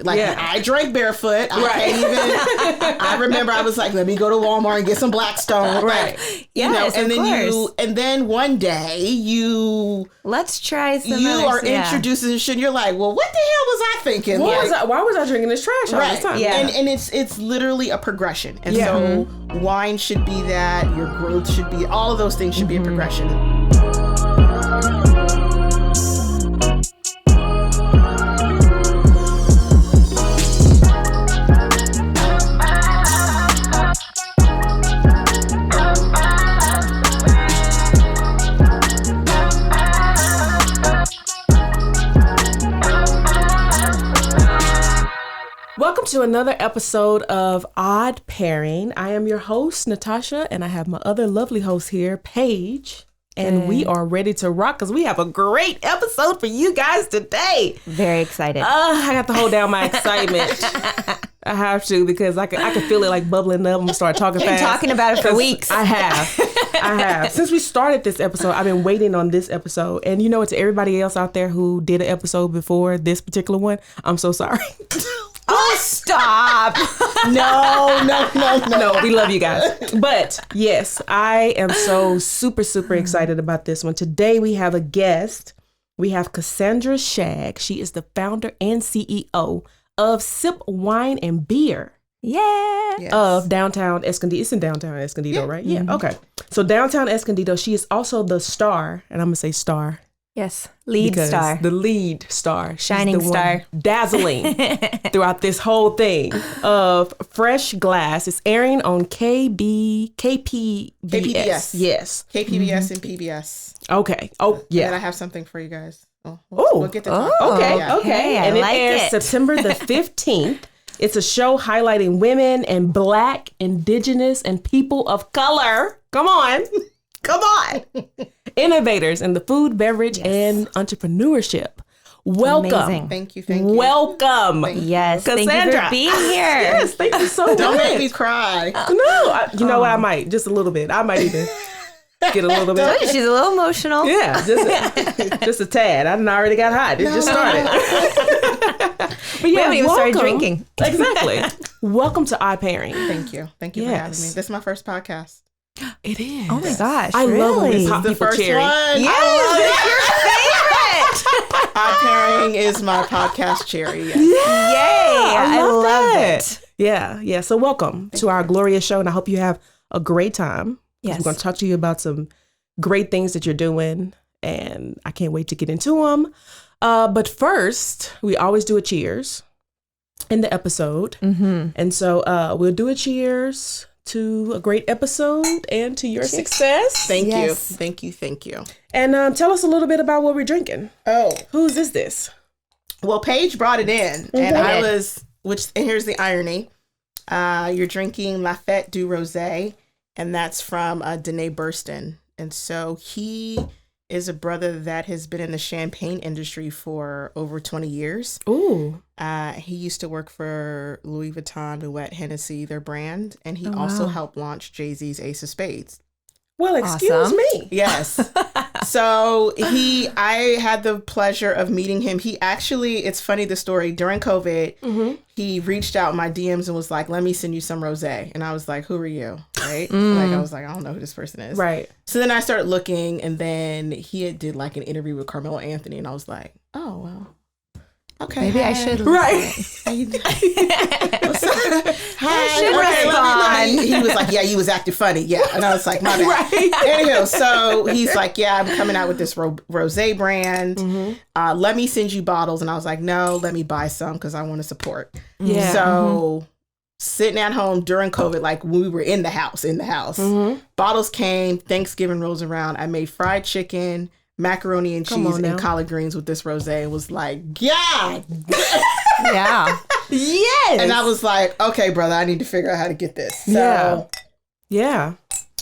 Like I drank barefoot. I remember I was like, let me go to Walmart and get some Blackstone. Right. Yes, and then and then one day let's try some. You are introducing this shit. And you're like, well, what the hell was I thinking? Why was I drinking this trash all this time? Yeah. And it's literally a progression. And so wine should be that. Your growth should be. All of those things should be a progression. Welcome to another episode of Odd Pairing. I am your host, Natasha, and I have my other lovely host here, Paige. And we are ready to rock because we have a great episode for you guys today. Very excited. I have to hold down my excitement. I have to because I can feel it like bubbling up. I'm going to start talking fast. Been talking about it for weeks. I have. Since we started this episode, I've been waiting on this episode. And you know, to everybody else out there who did an episode before this particular one, I'm so sorry. Oh, stop. No, we love you guys. But yes, I am so super excited about this one. Today we have a guest. We have Cassandra Schaeg. She is the founder and CEO of Sept Wine and Beer. Yeah. Yes. Of downtown Escondido. It's in downtown Escondido, right? Yeah. Okay. So downtown Escondido, she is also the star, and I'm going to say star. Yes. Lead star. The lead star. Shining star. Dazzling throughout this whole thing of Fresh Glass. It's airing on KPBS. Yes. KPBS and PBS. Okay. Oh, yeah. And I have something for you guys. We'll get to talk. Okay. And it airs September the 15th. It's a show highlighting women and Black, Indigenous, and people of color. Come on. Innovators in the food, beverage, and entrepreneurship. Welcome. Amazing. Thank you. Welcome. Yes. Cassandra. Thank you for being here. Yes, thank you so much. Don't make me cry. No, you know what? I might. Just a little bit. I might even get a little bit. She's a little emotional. Yeah, just a tad. I done already got hot. It just started. But we haven't even started drinking. Exactly. Welcome to Odd Pairing. Thank you for having me. This is my first podcast. It is. Oh my gosh. I love when we This pop is the people first cherry. one. Yes, it's your favorite. Odd Pairing is my podcast cherry. Yes. Yay. I love it. Yeah. So welcome to our glorious show, and I hope you have a great time. Yes. We're going to talk to you about some great things that you're doing, and I can't wait to get into them. But first, we always do a cheers in the episode. Mm-hmm. And so we'll do a cheers to a great episode and to your success. Thank you. Yes. Thank you. And tell us a little bit about what we're drinking. Oh. Whose is this? Well, Paige brought it in, and and here's the irony. You're drinking Lafette du Rosé, and that's from Danae Burston. And so he is a brother that has been in the champagne industry for over 20 years. Ooh. He used to work for Louis Vuitton, Moet Hennessy, their brand, and he also helped launch Jay-Z's Ace of Spades. Well, excuse me. Yes. So I had the pleasure of meeting him. He actually, it's funny, the story, during COVID, he reached out in my DMs and was like, let me send you some rosé. And I was like, who are you? Right? Like, I was like, I don't know who this person is. Right. So then I started looking, and then he did like an interview with Carmelo Anthony, and I was like, oh, well. Okay. Maybe I should. Right. Hi. He was like, yeah, you was acting funny. Yeah. And I was like, my bad. Right. Anyway, so he's like, yeah, I'm coming out with this rosé brand. Let me send you bottles. And I was like, no, let me buy some because I want to support. Yeah. So sitting at home during COVID, like we were in the house. Bottles came, Thanksgiving rolls around. I made fried chicken, macaroni and cheese, and collard greens with this rosé. It was like, yeah. Yeah. Yes. And I was like, okay, brother, I need to figure out how to get this. So, yeah.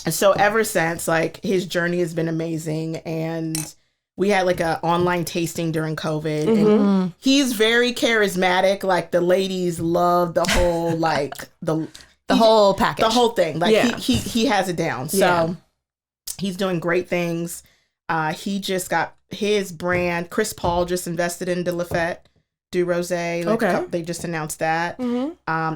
And so ever since, like, his journey has been amazing. And we had like a online tasting during COVID. And he's very charismatic. Like, the ladies love the whole, like, the whole package. The whole thing. Like, he has it down. So he's doing great things. He just got his brand. Chris Paul just invested into Lafette. do rosé. Like Okay. they just announced that. Mm-hmm.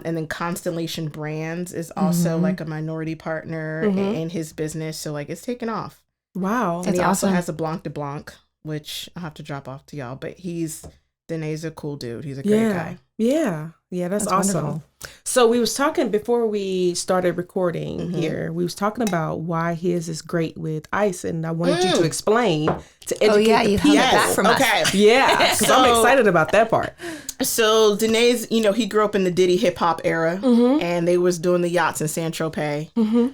And then Constellation Brands is also like a minority partner in his business. So like it's taken off. Wow. And he also awesome. has a Blanc de Blanc, which I'll have to drop off to y'all. But Dene's a cool dude. He's a great guy. Yeah, that's awesome. wonderful. So we was talking before we started recording Mm-hmm. here. We was talking about why his is great with ice, and I wanted you to explain to educate yeah, the you have people. it back from us. Okay. Yeah, because I'm excited about that part. So Dene's, he grew up in the Diddy hip hop era, and they was doing the yachts in Saint Tropez.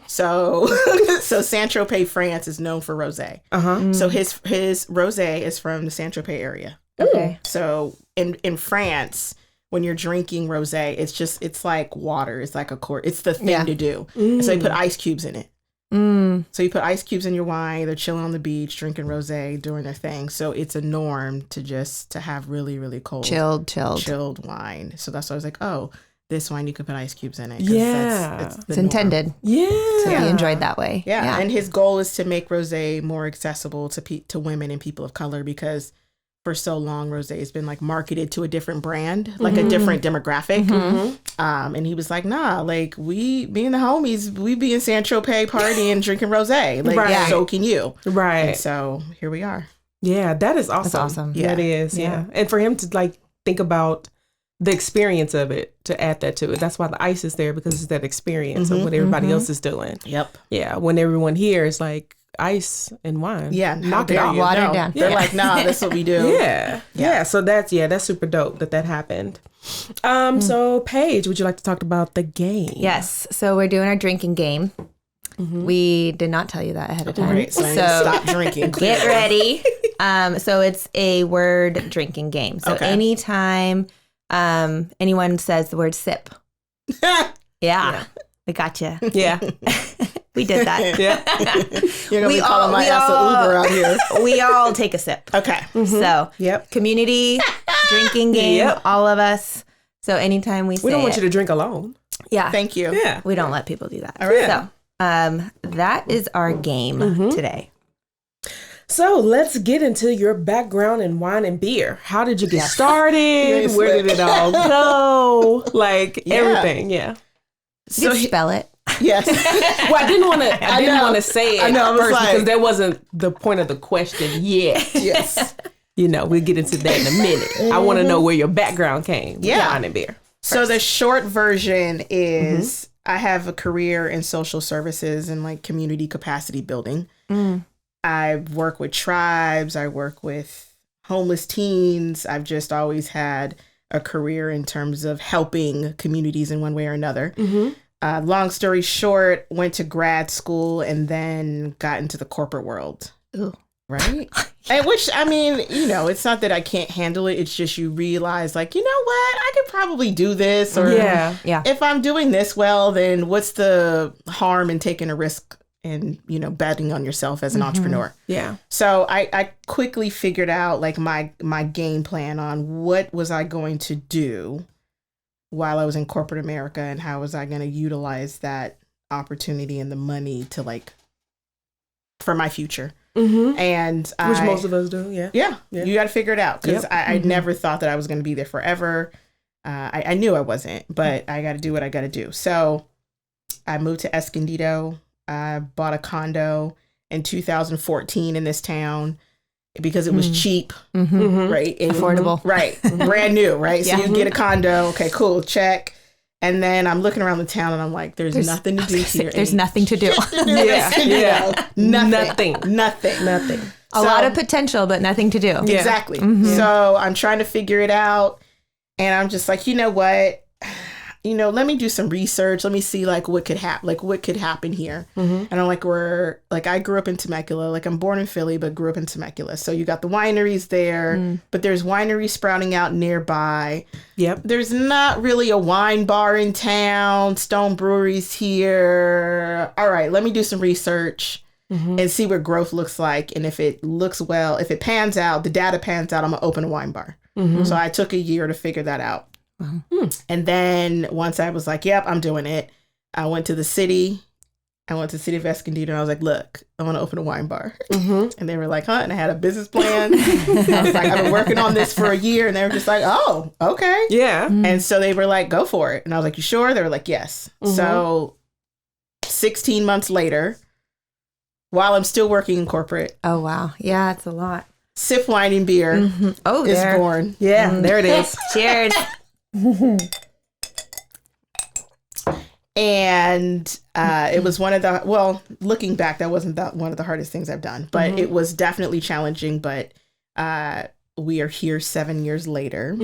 So, so Saint Tropez, France, is known for rosé. So his rosé is from the Saint Tropez area. Okay. So in France, when you're drinking rosé, it's like water. It's like it's the thing to do. And so you put ice cubes in it. So you put ice cubes in your wine. They're chilling on the beach, drinking rosé, doing their thing. So it's a norm to have really, really cold, chilled wine. So that's why I was like, oh, this wine you could put ice cubes in it. 'Cause Yeah. It's intended to be enjoyed that way. Yeah. And his goal is to make rosé more accessible to women and people of color, because for so long rosé has been like marketed to a different brand, like a different demographic. And he was like, nah, like we being the homies, we be in Saint Tropez partying, drinking rosé. Like so can you. Right. And so here we are. Yeah, that is awesome. That's awesome. Yeah, it is. Yeah. And for him to like think about the experience of it, to add that to it. That's why the ice is there, because it's that experience of what everybody else is doing. Yep. Yeah. When everyone here is like ice and wine. Yeah. Knock it off. Water it down. They're like, nah, that's what we do. Yeah. So that's super dope that happened. So Paige, would you like to talk about the game? Yes. So we're doing our drinking game. We did not tell you that ahead of time. Right. So, stop drinking. Get ready. So it's a word drinking game. So anytime anyone says the word sip. Yeah. We got you. Yeah. We did that. Yeah. You're going to be calling my ass an Uber out here. We all take a sip. Okay. So community drinking game, all of us. So anytime we say We don't want you to drink alone. Yeah. Thank you. Yeah. We don't let people do that. All right. So that is our game today. So let's get into your background in wine and beer. How did you get started? Where did it all go? Like everything. Yeah. So spell it. Yes. Well, I didn't want to say it I know, I was first like- because that wasn't the point of the question yet. Yes. We'll get into that in a minute. I want to know where your background came with wine and beer. So the short version is I have a career in social services and like community capacity building. I work with tribes. I work with homeless teens. I've just always had a career in terms of helping communities in one way or another. Long story short, went to grad school and then got into the corporate world. Ooh. Right? And which, I mean, it's not that I can't handle it. It's just you realize like, you know what? I could probably do this. Or Yeah. if I'm doing this well, then what's the harm in taking a risk and, betting on yourself as an entrepreneur? Yeah. So I quickly figured out like my game plan on what was I going to do while I was in corporate America and how was I going to utilize that opportunity and the money to like for my future. And which most of us do. Yeah. You got to figure it out because I never thought that I was going to be there forever. I knew I wasn't, but I got to do what I got to do. So I moved to Escondido. I bought a condo in 2014 in this town because it was cheap, right? And Affordable. Right. Brand new, right? Yeah. So you get a condo. Okay, cool. Check. And then I'm looking around the town and I'm like, there's nothing to do here. There's nothing to do. Nothing. A lot of potential, but nothing to do. Exactly. So I'm trying to figure it out. And I'm just like, you know what? Let me do some research. Let me see like what could happen here. And I'm like, I grew up in Temecula. Like I'm born in Philly, but grew up in Temecula. So you got the wineries there, but there's wineries sprouting out nearby. Yep. There's not really a wine bar in town. Stone Brewery's here. All right, let me do some research and see what growth looks like. And if it looks well, if it pans out, the data pans out, I'm going to open a wine bar. So I took a year to figure that out. And then once I was like, yep, I'm doing it, I went to the city, I went to the city of Escondido and I was like, look, I want to open a wine bar. And they were like, huh? And I had a business plan. I was like, I've been working on this for a year. And they were just like, oh, okay. Yeah. And so they were like, go for it. And I was like, you sure? They were like, yes. So 16 months later, while I'm still working in corporate. Oh, wow. Yeah, it's a lot. Sip Wine and Beer is born. Yeah, there it is. Cheers. And it was one of the, well, looking back, that wasn't one of the hardest things I've done, but it was definitely challenging. But we are here 7 years later.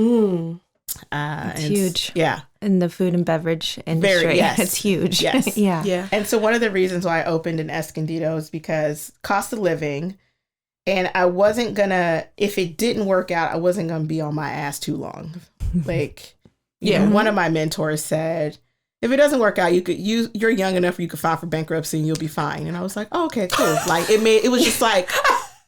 It's huge. Yeah. In the food and beverage industry. Yes. It's huge. Yes. Yeah. And so one of the reasons why I opened in Escondido is because cost of living. And I wasn't gonna, if it didn't work out, I wasn't gonna be on my ass too long. Like, you know, one of my mentors said, if it doesn't work out, you're young enough where you could file for bankruptcy and you'll be fine. And I was like, oh, okay, cool. Like it was just like,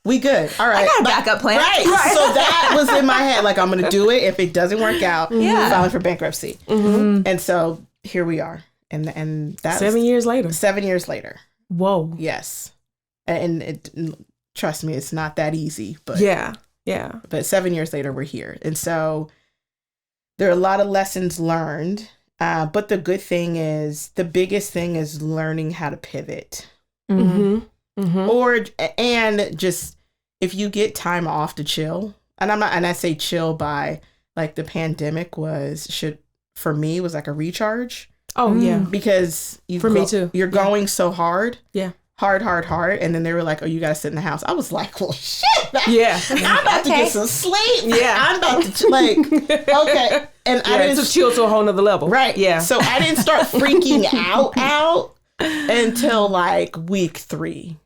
we good. All right. I got a backup plan. Right. So that was in my head. Like, I'm going to do it. If it doesn't work out, filing for bankruptcy. And so here we are. And that's 7 years later. 7 years later. Whoa. Yes. And trust me, it's not that easy. But yeah. But 7 years later, we're here. And so there are a lot of lessons learned. But the good thing is, the biggest thing is learning how to pivot. And just, if you get time off to chill, and I say chill by, like, the pandemic for me was like a recharge. Oh yeah. Because me too. You're going so hard. Yeah. Hard. And then they were like, oh, you got to sit in the house. I was like, well, shit. Yeah. I'm about to get some sleep. Yeah. I'm about to, like, okay. And I didn't to chill to a whole nother level. Right. Yeah. So I didn't start freaking out until like week 3.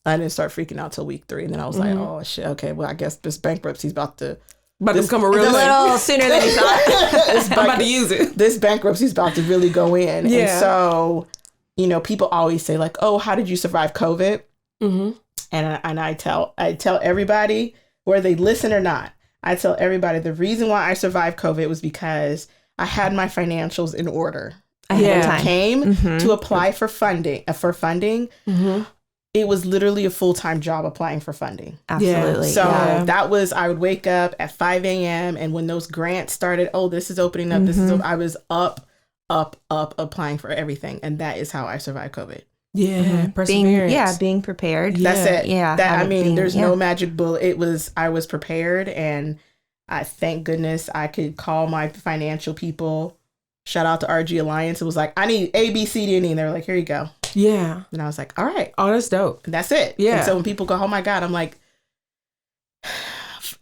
I didn't start freaking out till week 3. And then I was like, oh shit. Okay. Well, I guess this bankruptcy's about to become a real thing. A little sooner than you thought. I'm about to use it. This bankruptcy's about to really go in. Yeah. And so, you know, people always say like, oh, how did you survive COVID? And I tell everybody, whether they listen or not, I tell everybody the reason why I survived COVID was because I had my financials in order. When I came to apply for funding, it was literally a full-time job applying for funding. Absolutely. So that was, I would wake up at 5 a.m. and when those grants started, oh, this is opening up. I was up applying for everything. And that is how I survived COVID. Yeah. Perseverance. Being prepared. That's it. Yeah. There's no magic bullet. I was prepared, and I thank goodness I could call my financial people. Shout out to RG Alliance. It was like, I need A, B, C, D, and E. And they were like, here you go. Yeah. And I was like, all right. Oh, that's dope. And that's it. Yeah. And so when people go, oh my God, I'm like,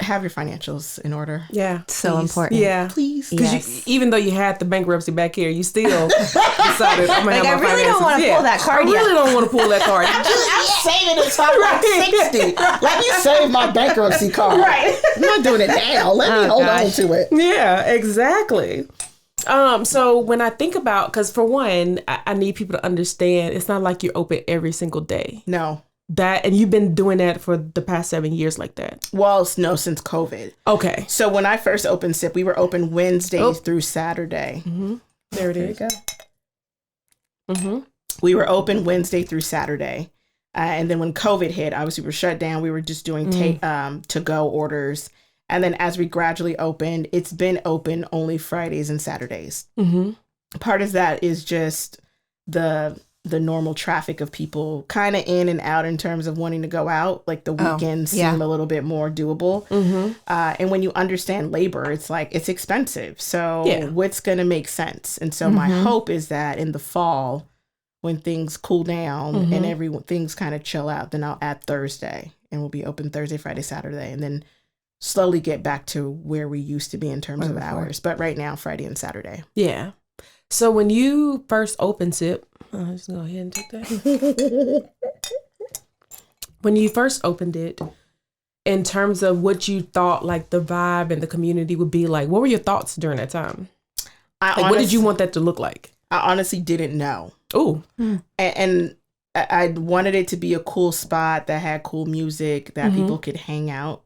have your financials in order. Yeah. So please. important. Yeah. Please. Because even though you had the bankruptcy back here, you still decided, I'm going to have my finances. I really don't want to pull that card yet. I really don't want to pull that card. I'm saving it till I'm like 60. Let me save my bankruptcy card. Right. I'm not doing it now. Let me hold on to it. Yeah, exactly. So when I think about, because for one, I need people to understand, it's not like you're open every single day. No. And you've been doing that for the past 7 years like that? Well, no, since COVID. Okay. So when I first opened SIP, we were open Wednesdays through Saturday. There it is. There you go. We were open Wednesday through Saturday. And then when COVID hit, obviously we were shut down. We were just doing to-go orders. And then as we gradually opened, it's been open only Fridays and Saturdays. Part of that is just the normal traffic of people kind of in and out in terms of wanting to go out. Like the weekends seem a little bit more doable. And when you understand labor, it's like, it's expensive. So what's going to make sense? And so my hope is that in the fall, when things cool down and things kind of chill out, then I'll add Thursday and we'll be open Thursday, Friday, Saturday, and then slowly get back to where we used to be in terms of hours. But right now, Friday and Saturday. Yeah. So when you first opened SIP, I'll just go ahead and take that. When you first opened it, in terms of what you thought like the vibe and the community would be like, what were your thoughts during that time? What did you want that to look like? I honestly didn't know. Oh. And I wanted it to be a cool spot that had cool music that people could hang out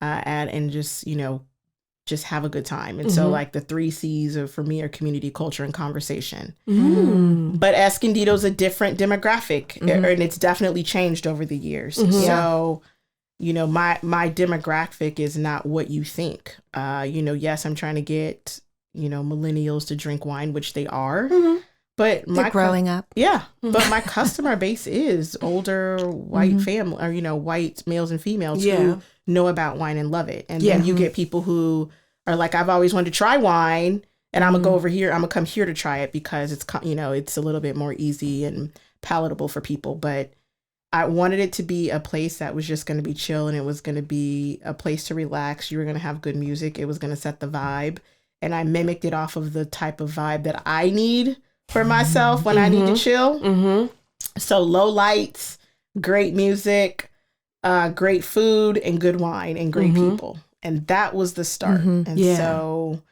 at and just, just have a good time. And so like the 3 C's for me are community, culture, and conversation. But Escondido's a different demographic, and it's definitely changed over the years. So, you know, my demographic is not what you think. You know, yes, I'm trying to get, you know, millennials to drink wine, which they are. But they're growing up. Yeah. But my customer base is older white family, or, you know, white males and females who know about wine and love it. And then you get people who are like, I've always wanted to try wine, and I'm going to go over here. I'm going to come here to try it because it's, you know, it's a little bit more easy and palatable for people. But I wanted it to be a place that was just going to be chill, and it was going to be a place to relax. You were going to have good music. It was going to set the vibe. And I mimicked it off of the type of vibe that I need for myself when I need to chill. So low lights, great music, great food, and good wine, and great people. And that was the start. And so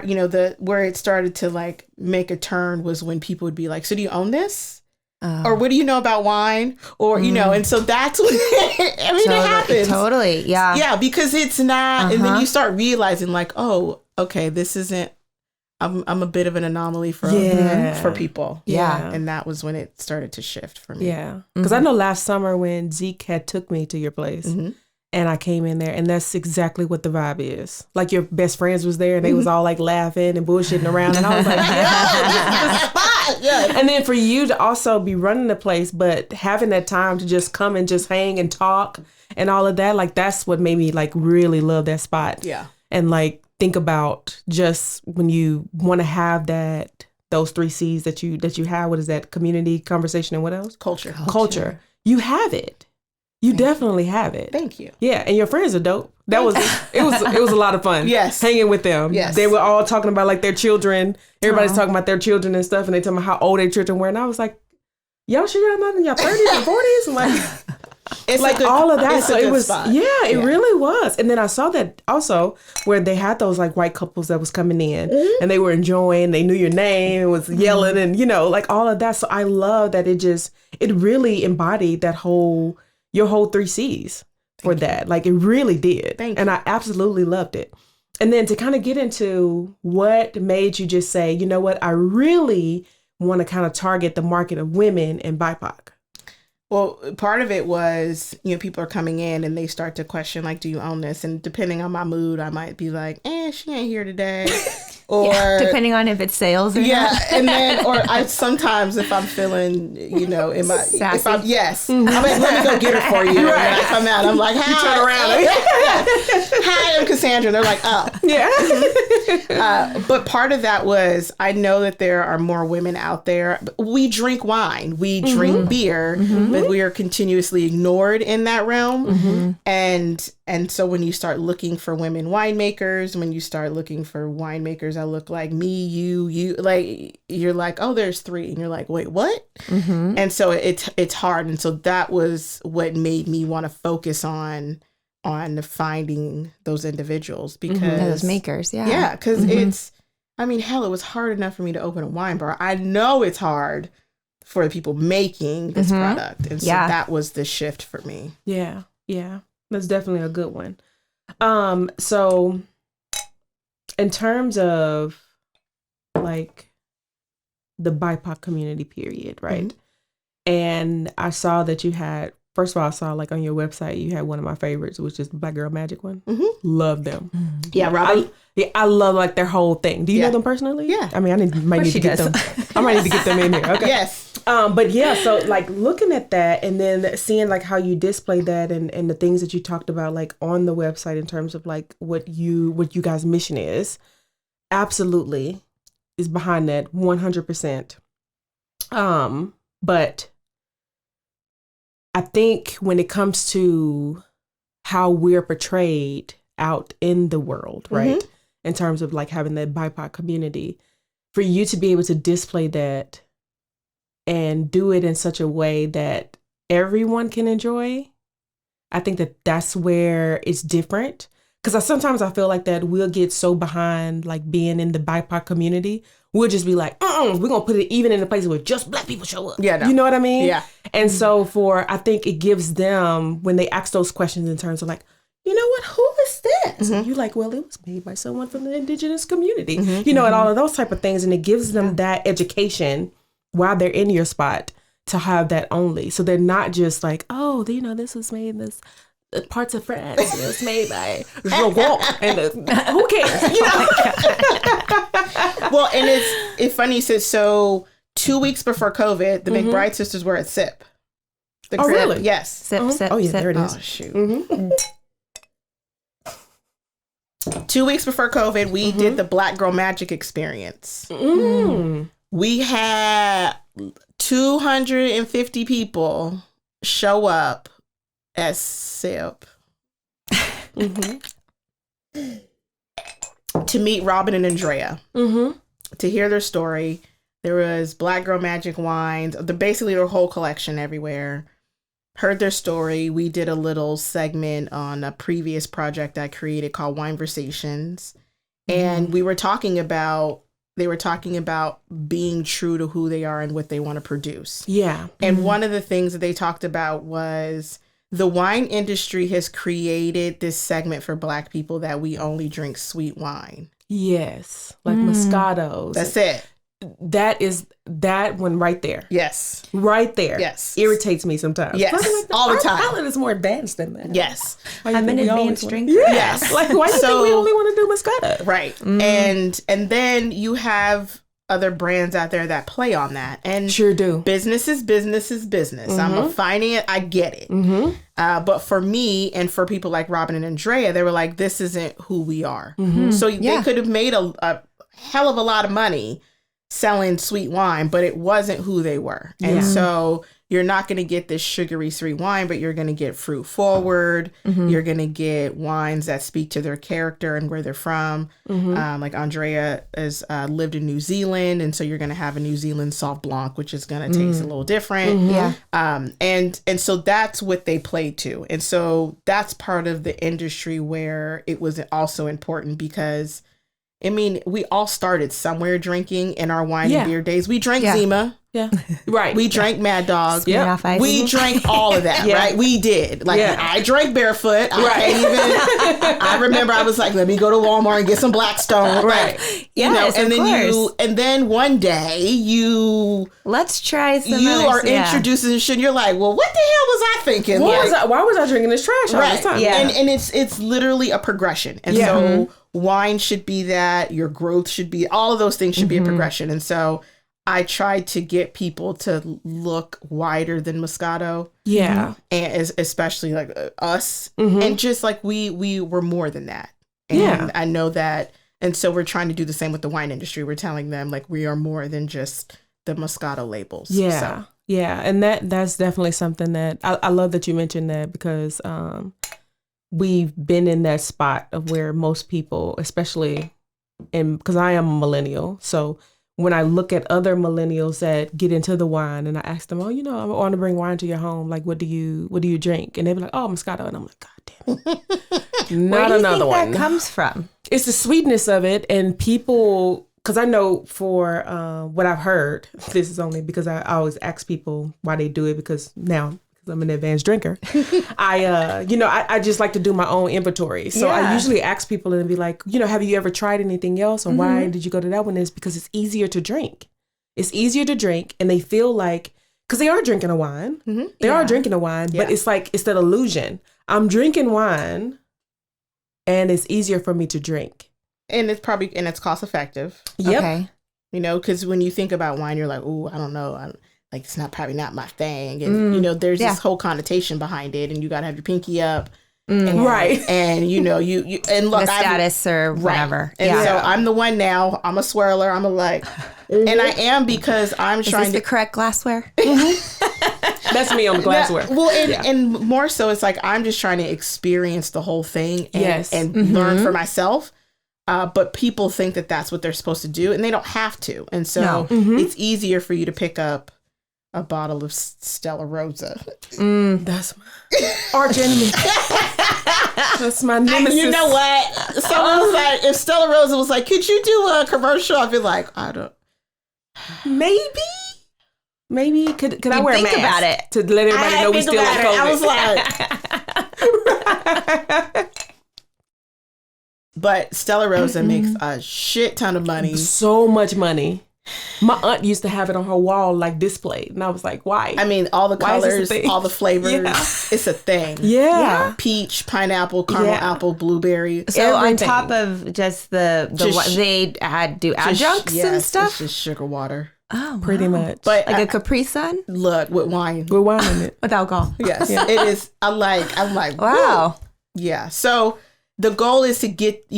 you know, where it started to like make a turn was when people would be like, so do you own this? Or what do you know about wine? Or, you know, and so that's when, I mean, it happens. Totally. Yeah. Yeah, because it's not, and then you start realizing like, oh, okay, this isn't, I'm a bit of an anomaly for people. Yeah. And that was when it started to shift for me. Yeah. Because I know last summer when Zeke had took me to your place and I came in there, and that's exactly what the vibe is. Like your best friends was there, and they was all like laughing and bullshitting around. And I was like, yeah, this is the spot. Yeah. And then for you to also be running the place, but having that time to just come and just hang and talk and all of that, like that's what made me like really love that spot. Yeah. And like, think about just when you want to have those 3 C's that you have. What is that? Community, conversation, and what else? Culture. You have it. You definitely have it. Thank you. Yeah, and your friends are dope. It was a lot of fun. Yes. Hanging with them. Yes. They were all talking about like their children. Everybody's talking about their children and stuff, and they talking about how old their children were. And I was like, y'all sure y'all not in your 30s and 40s? And like, it's like all of that. So it was, it really was. And then I saw that also where they had those like white couples that was coming in and they were enjoying, they knew your name, and was yelling and, you know, like all of that. So I love that it really embodied your whole 3 C's for that. Like it really did. And I absolutely loved it. And then to kind of get into what made you just say, you know what, I really want to kind of target the market of women and BIPOC. Well, part of it was, you know, people are coming in and they start to question, like, do you own this? And depending on my mood, I might be like, she ain't here today. Or depending on if it's sales or not. And then, or I sometimes if I'm feeling, you know, I'm like, let me go get her for you. Right. And I come out, I'm like, hi. You turn around. Hi, I'm Cassandra. And they're like, oh. Yeah. But part of that was, I know that there are more women out there. We drink wine. We drink beer. But we are continuously ignored in that realm. And so when you start looking for women winemakers, when you start looking for winemakers that look like me, you, like, you're like, oh, there's 3. And you're like, wait, what? And so it's hard. And so that was what made me want to focus on finding those individuals, because those makers. Yeah. Yeah. Because it's, I mean, hell, it was hard enough for me to open a wine bar. I know it's hard for the people making this product. And so that was the shift for me. Yeah. Yeah. That's definitely a good one. So in terms of like the BIPOC community period, right? And I saw that you had, first of all, I saw like on your website, you had one of my favorites, which is the Black Girl Magic one. Love them. Yeah, Robbie. I love like their whole thing. Do you know them personally? Yeah. I mean, I might need to get them. I might need to get them in here. Okay. Yes. But yeah, so like looking at that and then seeing like how you display that and the things that you talked about like on the website in terms of like what you guys' mission is, absolutely is behind that 100%. But I think when it comes to how we're portrayed out in the world, right? In terms of like having that BIPOC community, for you to be able to display that and do it in such a way that everyone can enjoy, I think that that's where it's different. Because sometimes I feel like that we'll get so behind like being in the BIPOC community, we'll just be like, we're going to put it even in a place where just Black people show up. Yeah, no. You know what I mean? Yeah. And so I think it gives them, when they ask those questions in terms of like, you know what, who is this? And you're like, well, it was made by someone from the indigenous community, you know, and all of those type of things. And it gives them that education while they're in your spot to have that only. So they're not just like, oh, you know, this was made in this parts of France. It was made by and who cares? You know? Well, and it's funny. So 2 weeks before COVID, the McBride sisters were at Sept. Oh, really? Yes. Sept. Oh, yeah, there it is. Oh, shoot. 2 weeks before COVID, we did the Black Girl Magic experience. We had 250 people show up at Sept to meet Robin and Andrea, to hear their story. There was Black Girl Magic wines, basically their whole collection everywhere. Heard their story. We did a little segment on a previous project I created called Wineversations. And they were talking about being true to who they are and what they want to produce. Yeah. And one of the things that they talked about was the wine industry has created this segment for Black people that we only drink sweet wine. Yes. Like Moscatos. That's it. That one right there. Yes. Right there. Yes. Irritates me sometimes. Yes. Like, all the time. Our palate is more advanced than that. Yes. I'm an advanced drinker. Yes. Like, why do you think we only want to do Moscato? Right. And then you have other brands out there that play on that. And sure do. Business is business is business. I'm finding it. I get it. But for me and for people like Robin and Andrea, they were like, this isn't who we are. So they could have made a hell of a lot of money selling sweet wine, but it wasn't who they were. And so you're not going to get this sugary sweet wine, but you're going to get fruit forward. You're going to get wines that speak to their character and where they're from. Like Andrea has lived in New Zealand, and so you're going to have a New Zealand Sauv Blanc, which is going to taste a little different. And so that's what they played to. And so that's part of the industry where it was also important because I mean, we all started somewhere drinking in our wine and beer days. We drank Zima. Yeah. Right. We drank Mad Dog. Yeah. We drank all of that, right? We did. Like, I drank barefoot. I remember I was like, let me go to Walmart and get some Blackstone. Right. Yes, and then and then one day let's try some you others, are introducing shit. You're like, well, what the hell was I thinking? Why was I drinking this trash all the time? Yeah. And it's literally a progression. And so wine should be that, your growth should be, all of those things should be a progression. And so I tried to get people to look wider than Moscato. Yeah. And especially like us. And just like we were more than that. And I know that. And so we're trying to do the same with the wine industry. We're telling them like we are more than just the Moscato labels. Yeah. So. Yeah. And that's definitely something that I love that you mentioned that because we've been in that spot of where most people, especially because I am a millennial. So when I look at other millennials that get into the wine and I ask them, oh, you know, I want to bring wine to your home. Like, what do you drink? And they be like, oh, Moscato. And I'm like, God damn it. Not Where do you another think one. that comes from? It's the sweetness of it. And people, because I know for what I've heard, this is only because I always ask people why they do it because now I'm an advanced drinker. I just like to do my own inventory. So I usually ask people and be like, you know, have you ever tried anything else? Or why did you go to that one? Is because it's easier to drink. It's easier to drink. And they feel like, because they are drinking a wine. They are drinking a wine, but it's like, it's that illusion. I'm drinking wine and it's easier for me to drink. And it's cost effective. Yep. Okay. You know, because when you think about wine, you're like, oh, I don't know. Like, it's probably not my thing. And, you know, there's this whole connotation behind it. And you got to have your pinky up. And, you know, you and look. The status or whatever. And so I'm the one now. I'm a swirler. I'm and I am because I'm trying to. Is this the correct glassware? That's me on the glassware. Well, and more so, it's like I'm just trying to experience the whole thing and learn for myself. But people think that that's what they're supposed to do. And they don't have to. And so it's easier for you to pick up a bottle of Stella Rosa. That's my arch enemy. That's my nemesis. You know what? Someone was like, if Stella Rosa was like, could you do a commercial? I'd be like, I don't. Maybe could I wear a mask about it to let everybody know we still in COVID? I was like, But Stella Rosa makes a shit ton of money. So much money. My aunt used to have it on her wall, like displayed. And I was like, why? I mean, all the Why is this a colors, thing? all the flavors. Yeah. It's a thing. Yeah. Peach, pineapple, caramel apple, blueberry. So Everything. on top of just they do adjuncts and stuff. It's just sugar water. Oh, Pretty much. But like a Capri Sun look, with wine. We're wine in it. with alcohol. Yes, it is. I'm like, Wow. woo. Yeah. So the goal is to get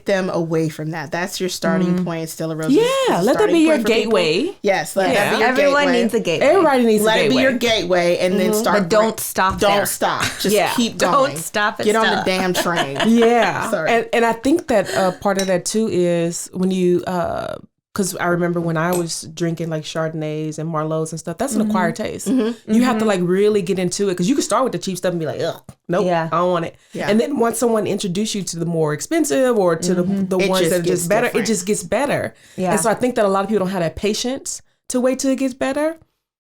them away from that. That's your starting point. Stella Rosa. Yeah, let that be your gateway. Yes, let that be your Everyone gateway. needs a gateway. Everybody needs Let a it gateway. be your gateway, and then start. But don't stop there. Don't stop. Just keep going. Don't stop at Get on the Stella. damn train. Yeah. Sorry. And I think that part of that too is when you, because I remember when I was drinking like Chardonnays and Merlots and stuff, that's an acquired taste. You have to like really get into it because you can start with the cheap stuff and be like, ugh, nope, Yeah. I don't want it. Yeah. And then once someone introduces you to the more expensive or to the It ones just that are gets just better, different. it just gets better. Yeah. And so I think that a lot of people don't have that patience to wait till it gets better.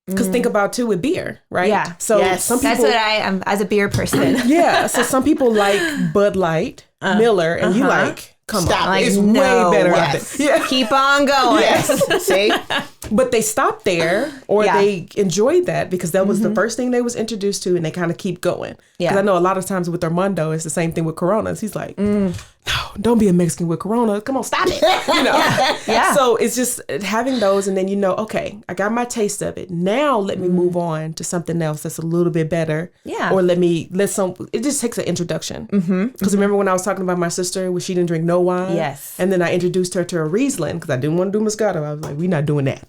Because think about too with beer, right? Yeah. So Yes. some people, That's what I am as a beer person. yeah. So some people like Bud Light, Miller, and you like, come Stop on, it. Like, it's no, way better out yes. there. Yeah. Keep on going. Yes. See. But they stopped there or Yeah. they enjoyed that because that was the first thing they was introduced to and they kind of keep going. Yeah. Because I know a lot of times with Armando, it's the same thing with Coronas. He's like, no, don't be a Mexican with Corona. Come on, stop it. You know? Yeah. So it's just having those and then okay, I got my taste of it. Now let me move on to something else that's a little bit better. Yeah. Or it just takes an introduction. Because remember when I was talking about my sister when she didn't drink no wine? Yes. And then I introduced her to a Riesling because I didn't want to do Moscato. I was like, we're not doing that.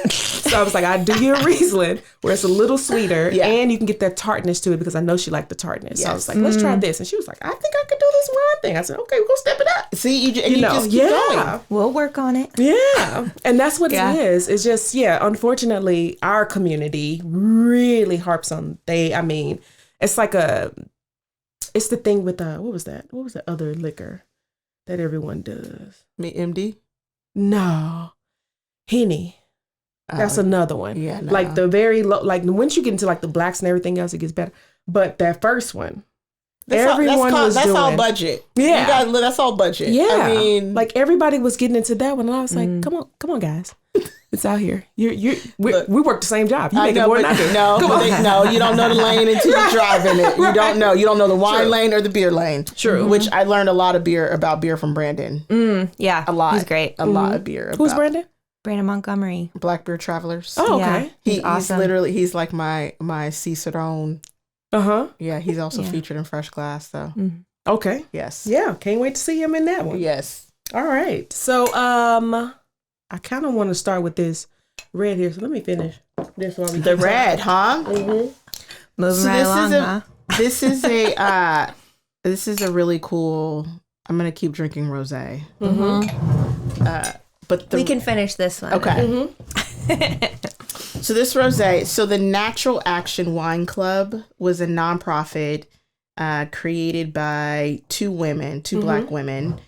So I was like, I do you a Riesling where it's a little sweeter and you can get that tartness to it because I know she liked the tartness. So I was like, let's try this. And she was like, I think I could do this wine thing. I said, okay, we're going to step it up. See, you just keep going. We'll work on it. Yeah. And that's what Yeah. it is. It's just, unfortunately, our community really harps on it's like it's the thing with, what was that? What was the other liquor that everyone does? Me, MD. No. Henny. That's another one. Yeah, no. Like the very low, like once you get into like the blacks and everything else, it gets better. But that first one, That's doing. all budget. Yeah. That's all budget. Yeah. I mean, like everybody was getting into that one, and I was like, come on, guys, it's out here. We work the same job. You I make it know, more but than I do. no, you don't know the lane until you drive in it. You don't know. You don't know the wine lane or the beer lane. True. Which I learned a lot of about beer from Brandon. Yeah. A lot. He's great. A lot of beer. Who's about Brandon? Brandon Montgomery. Black Beer Travelers. Oh, Yeah. okay. He's awesome. He's like my Cicerone. Yeah, he's also featured in Fresh Glass, though. Okay. Yes. Yeah, can't wait to see him in that one. Yes. All right. So, I kind of want to start with this red here. So let me finish this one. The red, huh? Moving So right this along, is huh? this is a really cool. I'm gonna keep drinking rosé. But We can finish this one. okay. So this rosé. So the Natural Action Wine Club was a nonprofit created by two black women.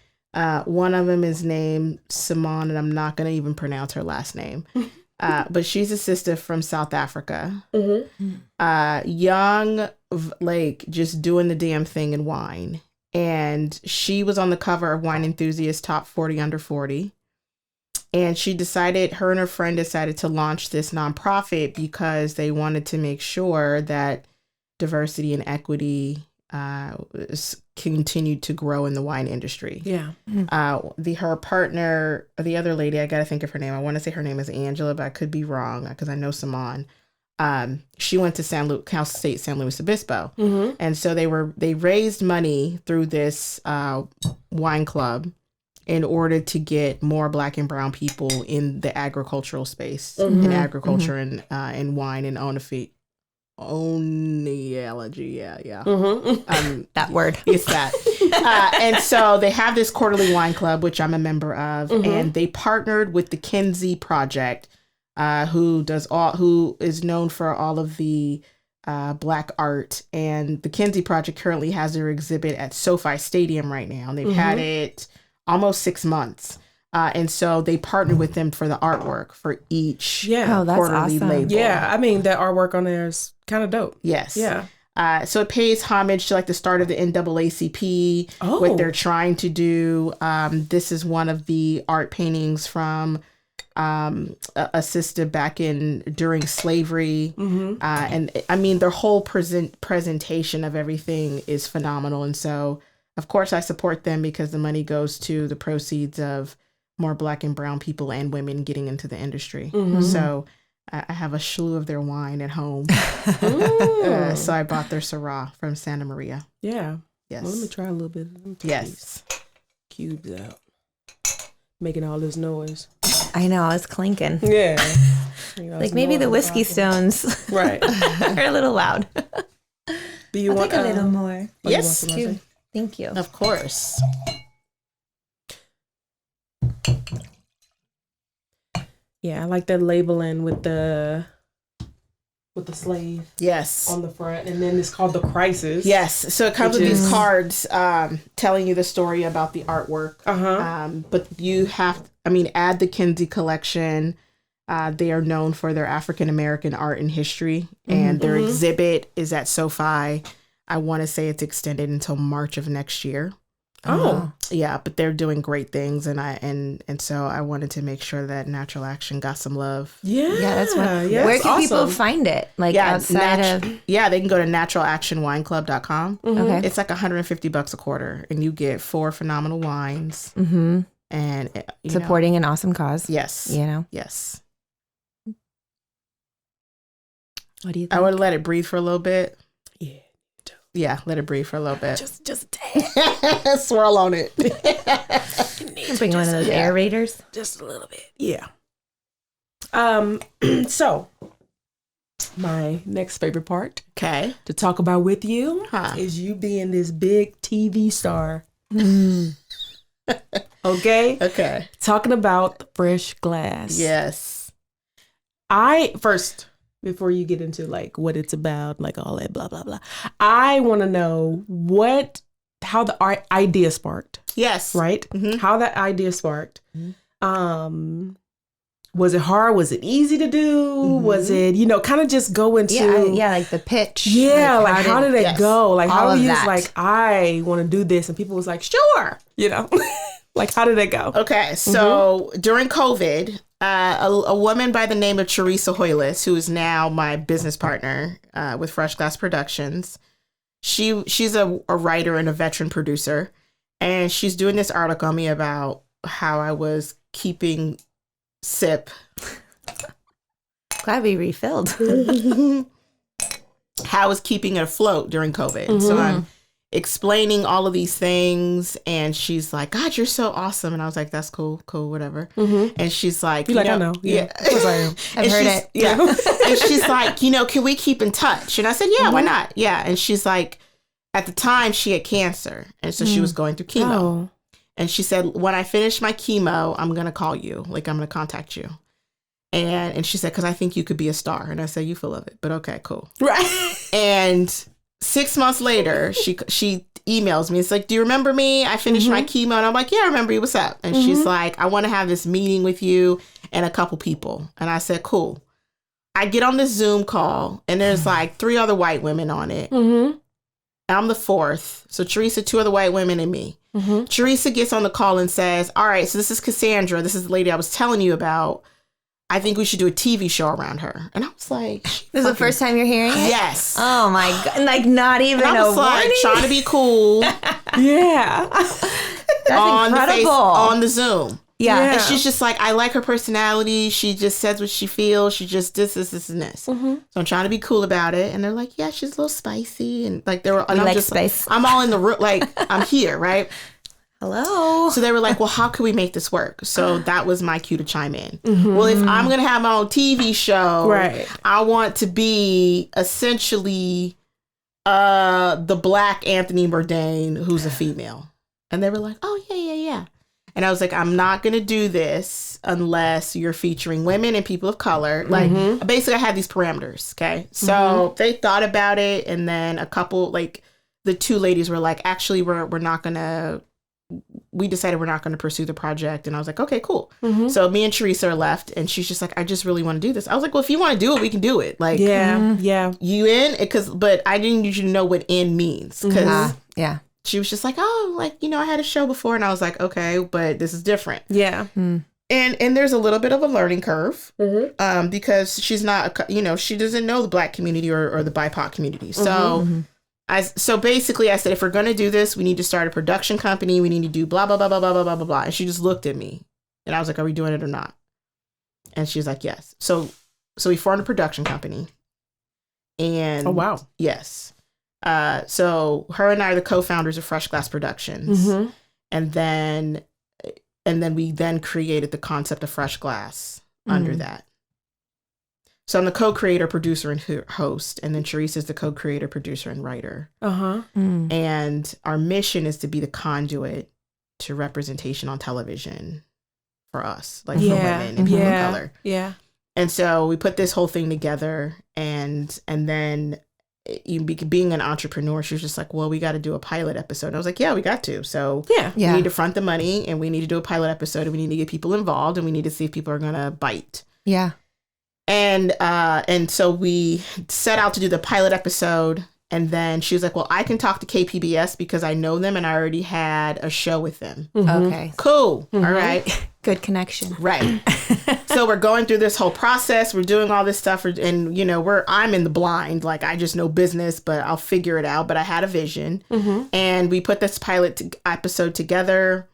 One of them is named Simone, and I'm not gonna even pronounce her last name. But she's a sister from South Africa. Young, like just doing the damn thing in wine. And she was on the cover of Wine Enthusiast Top 40 Under 40. And her and her friend decided to launch this nonprofit because they wanted to make sure that diversity and equity continued to grow in the wine industry. Yeah. Her partner, the other lady, I gotta think of her name. I want to say her name is Angela, but I could be wrong because I know Simone. She went to Cal State San Luis Obispo, and so they raised money through this wine club in order to get more Black and brown people in the agricultural space, in agriculture and wine and oenology. Yeah. That word. It's that. And so they have this quarterly wine club, which I'm a member of, and they partnered with the Kinsey Project, who is known for all of the Black art. And the Kinsey Project currently has their exhibit at SoFi Stadium right now. And they've had it almost 6 months. And so they partnered with them for the artwork for each Oh, that's quarterly awesome. label. Yeah. I mean, that artwork on there is kind of dope. Yes. Yeah. So it pays homage to like the start of the NAACP, what they're trying to do. This is one of the art paintings from a sister back during slavery. And I mean, their whole presentation of everything is phenomenal. And so, of course, I support them because the money goes to the proceeds of more Black and brown people and women getting into the industry. So I have a slew of their wine at home. So I bought their Syrah from Santa Maria. Yeah. Yes. Well, let me try a little bit. Yes. Cubes out. Making all this noise. I know, it's clinking. Yeah. Like maybe the whiskey stones right are a little loud. Do you want a little more? Yes. Thank you. Of course. Yeah, I like that labeling with the slave. Yes. On the front, and then it's called The Crisis. Yes. So it comes with these cards telling you the story about the artwork. But you have, add the Kinsey collection. They are known for their African American art and history, and their exhibit is at SoFi. I want to say it's extended until March of next year. Yeah, but they're doing great things, and so I wanted to make sure that Natural Action got some love. Yeah, that's what. Yeah, where can people find it? Like outside of? Yeah, they can go to naturalactionwineclub.com. Okay, it's like $150 a quarter, and you get 4 phenomenal wines. And supporting an awesome cause. Yes, yes. What do you think? I would let it breathe for a little bit. Yeah. Yeah, let it breathe for a little bit. Just a tad. Swirl on it. Bring one of those aerators. Just a little bit. Yeah. So my next favorite part to talk about with you is you being this big TV star. Okay. Talking about Fresh Glass. Yes. Before you get into like what it's about, like all that blah blah blah, I want to know how the art idea sparked. Yes. Right. How that idea sparked. Was it hard? Was it easy to do? Was it kind of just go into like the pitch. Yeah, like how did it go? Like how do you like I want to do this, and people was like sure, like how did it go? Okay, so during COVID. A woman by the name of Teresa Hoyles, who is now my business partner with Fresh Glass Productions. She's a writer and a veteran producer, and she's doing this article on me about how I was keeping Sept. Glad we refilled. How I was keeping it afloat during COVID. So I'm explaining all of these things, and she's like, God, you're so awesome. And I was like, that's cool, whatever. And she's like, I know. Yeah. Of course I am. I've heard it. Yeah. And she's like, can we keep in touch? And I said, yeah, why not? Yeah. And she's like, at the time she had cancer, and so she was going through chemo. And she said, when I finish my chemo, I'm going to call you. Like, I'm going to contact you. And she said, because I think you could be a star. And I said, you full of it, but okay, cool. Right. And 6 months later, she emails me. It's like, do you remember me? I finished my chemo. And I'm like, yeah, I remember you. What's up? And she's like, I want to have this meeting with you and a couple people. And I said, cool. I get on this Zoom call, and there's like 3 other white women on it. I'm the 4th. So Teresa, 2 other white women, and me. Teresa gets on the call and says, all right, so this is Cassandra. This is the lady I was telling you about. I think we should do a TV show around her. And I was like, this is the first time you're hearing it? Yes. Oh my God. Like not even and I was like, warning? trying to be cool. Yeah. That's on incredible. On the Zoom. Yeah. And she's just like, I like her personality. She just says what she feels. She just this, and this. So I'm trying to be cool about it. And they're like, yeah, she's a little spicy. And like, they were, and we I'm like just spice. like, I'm all in the room. Like, I'm here, right? Hello. So they were like, well, how can we make this work? So that was my cue to chime in. Well, if I'm going to have my own TV show, I want to be essentially the Black Anthony Bourdain, who's a female. And they were like, oh, yeah. And I was like, I'm not going to do this unless you're featuring women and people of color. Like, basically, I had these parameters, okay? So they thought about it, and then a couple, like, the 2 ladies were like, actually, we're not going to we decided we're not going to pursue the project. And I was like, okay, cool. So me and Teresa are left, and she's just like, I just really want to do this. I was like, well, if you want to do it, we can do it. Like, you in? But I didn't need you to know what in means. Because she was just like, oh, like, I had a show before, and I was like, okay, but this is different. Yeah. And there's a little bit of a learning curve because she's not, she doesn't know the Black community or the BIPOC community. So so basically I said, if we're going to do this, we need to start a production company. We need to do blah, blah, blah, blah, blah, blah, blah, blah, blah. And she just looked at me, and I was like, are we doing it or not? And she was like, yes. So we formed a production company. And oh, wow. Yes. So her and I are the co-founders of Fresh Glass Productions. And then we then created the concept of Fresh Glass under that. So I'm the co-creator, producer, and host. And then Teresa's the co-creator, producer, and writer. And our mission is to be the conduit to representation on television for us, like for women and people of color. Yeah. And so we put this whole thing together, and then being an entrepreneur, she was just like, well, we got to do a pilot episode. And I was like, yeah, we got to. So we need to front the money, and we need to do a pilot episode, and we need to get people involved, and we need to see if people are going to bite. Yeah. And so we set out to do the pilot episode, and then she was like, well, I can talk to KPBS because I know them and I already had a show with them. Okay. Cool. All right. Good connection. Right. So we're going through this whole process. We're doing all this stuff, and I'm in the blind. Like, I just know business, but I'll figure it out. But I had a vision, and we put this pilot episode together.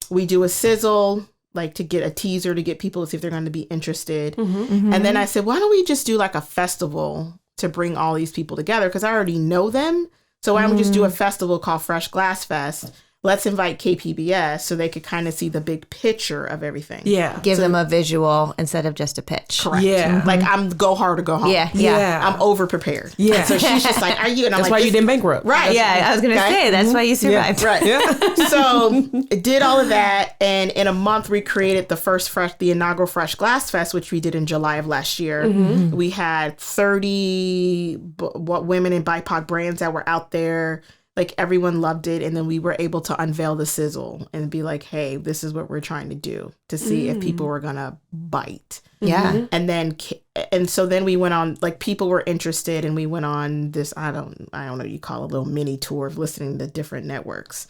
We do a sizzle, like to get a teaser to get people to see if they're going to be interested. And then I said, why don't we just do like a festival to bring all these people together? Because I already know them. So why don't we just do a festival called Fresh Glass Fest? Let's invite KPBS so they could kind of see the big picture of everything. Yeah. Give them a visual instead of just a pitch. Correct. Yeah. Like, I'm go hard or go home. Yeah. I'm over prepared. Yeah. So she's just like, are you? And I'm That's like, why you didn't bankrupt. Right. Yeah, I was going to say, that's why you survived. Right. Yeah. So did all of that. And in a month, we created the inaugural Fresh Glass Fest, which we did in July of last year. We had 30 women in BIPOC brands that were out there. Like, everyone loved it. And then we were able to unveil the sizzle and be like, hey, this is what we're trying to do to see if people were going to bite. Yeah. And so then we went on, like, people were interested, and we went on this, I don't know, you call it a little mini tour of listening to different networks.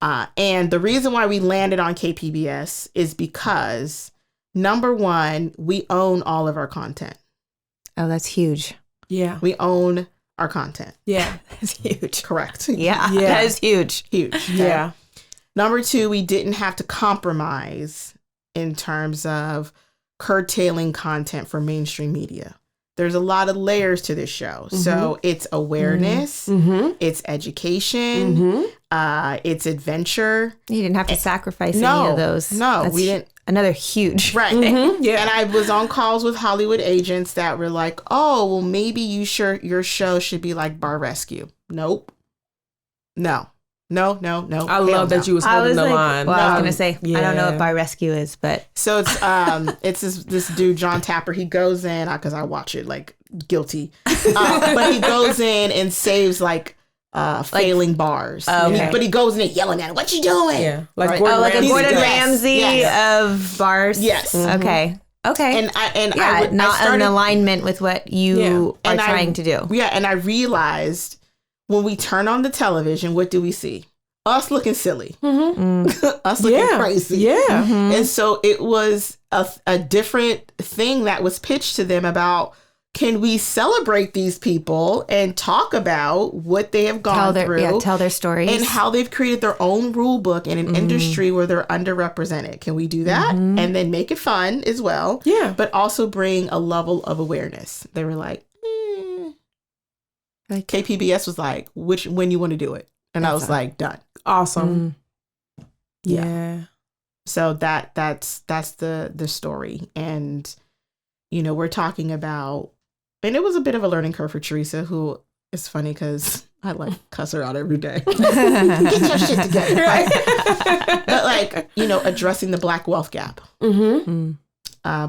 And the reason why we landed on KPBS is because, number one, we own all of our content. Oh, that's huge. Yeah. We own our content. Yeah. That's huge. Correct. Yeah. That is huge. Huge. Okay? Yeah. Number two, we didn't have to compromise in terms of curtailing content for mainstream media. There's a lot of layers to this show. So it's awareness, it's education, it's adventure. You didn't have to sacrifice any of those. No, That's we didn't. Another huge thing. Yeah. And I was on calls with Hollywood agents that were like, oh, well, maybe your show should be like Bar Rescue. Nope. No. I love that you was holding the line. Well, I was going to say, I don't know what Bar Rescue is, but. So it's this dude, John Tapper. He goes in, because I watch it, like, guilty. But he goes in and saves, like, failing bars. Okay. But he goes in and yelling at him, what you doing? Yeah. Like right? Gordon like a Gordon Ramsay. Ramsay of bars? Yes. Okay. And I started, in alignment with what you are trying to do. Yeah, and I realized when we turn on the television, what do we see? Us looking silly. Us looking crazy. Yeah. And so it was a different thing that was pitched to them about, can we celebrate these people and talk about what they have gone through? Yeah, tell their stories. And how they've created their own rule book in an industry where they're underrepresented. Can we do that? And then make it fun as well. Yeah. But also bring a level of awareness. They were like, Like KPBS was like, when you want to do it? And I was like, done. Awesome. Yeah. So that's the story. And, we're talking about, and it was a bit of a learning curve for Teresa, who is funny because I like cuss her out every day. Get your shit together. Right? But addressing the Black wealth gap.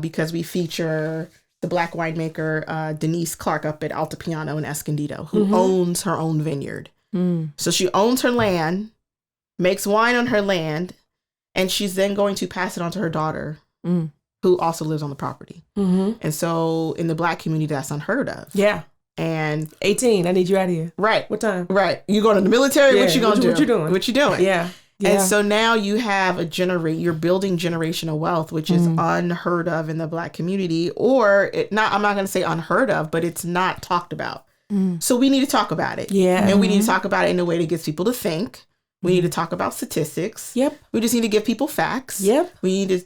Because we feature the Black winemaker, Denise Clark up at Altipiano in Escondido, who owns her own vineyard. So she owns her land, makes wine on her land, and she's then going to pass it on to her daughter, who also lives on the property. And so in the Black community, that's unheard of. Yeah. And 18, I need you out of here. Right. What time? Right. You going to the military? Yeah. What you going to do? What you doing? What you doing? Yeah. And so now you have you're building generational wealth, which is unheard of in the Black community, or I'm not going to say unheard of, but it's not talked about. So we need to talk about it. Yeah. And we need to talk about it in a way that gets people to think. We need to talk about statistics. Yep. We just need to give people facts. Yep. We need to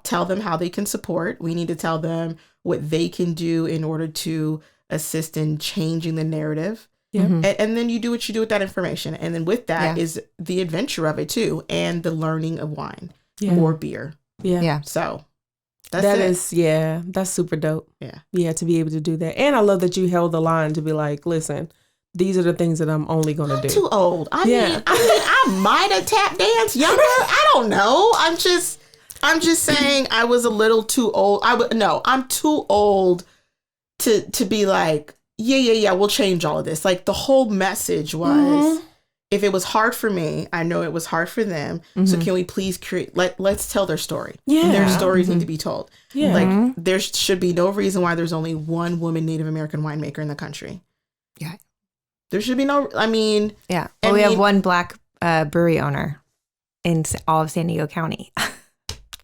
tell them how they can support. We need to tell them what they can do in order to assist in changing the narrative. Yeah. And then you do what you do with that information. And then with that is the adventure of it too, and the learning of wine or beer. Yeah. So that's super dope. Yeah. Yeah, to be able to do that. And I love that you held the line to be like, listen, these are the things that I'm only going to do. Too old. I mean, I might have tap danced younger. I don't know. I'm just saying I was a little too old. I'm too old to be like, yeah, we'll change all of this. Like the whole message was, if it was hard for me, I know it was hard for them. So can we please let's tell their story. Yeah. Their stories need to be told. Yeah. Like there should be no reason why there's only one woman Native American winemaker in the country. Yeah. There should be no, Yeah. Well, we have one Black brewery owner in all of San Diego County.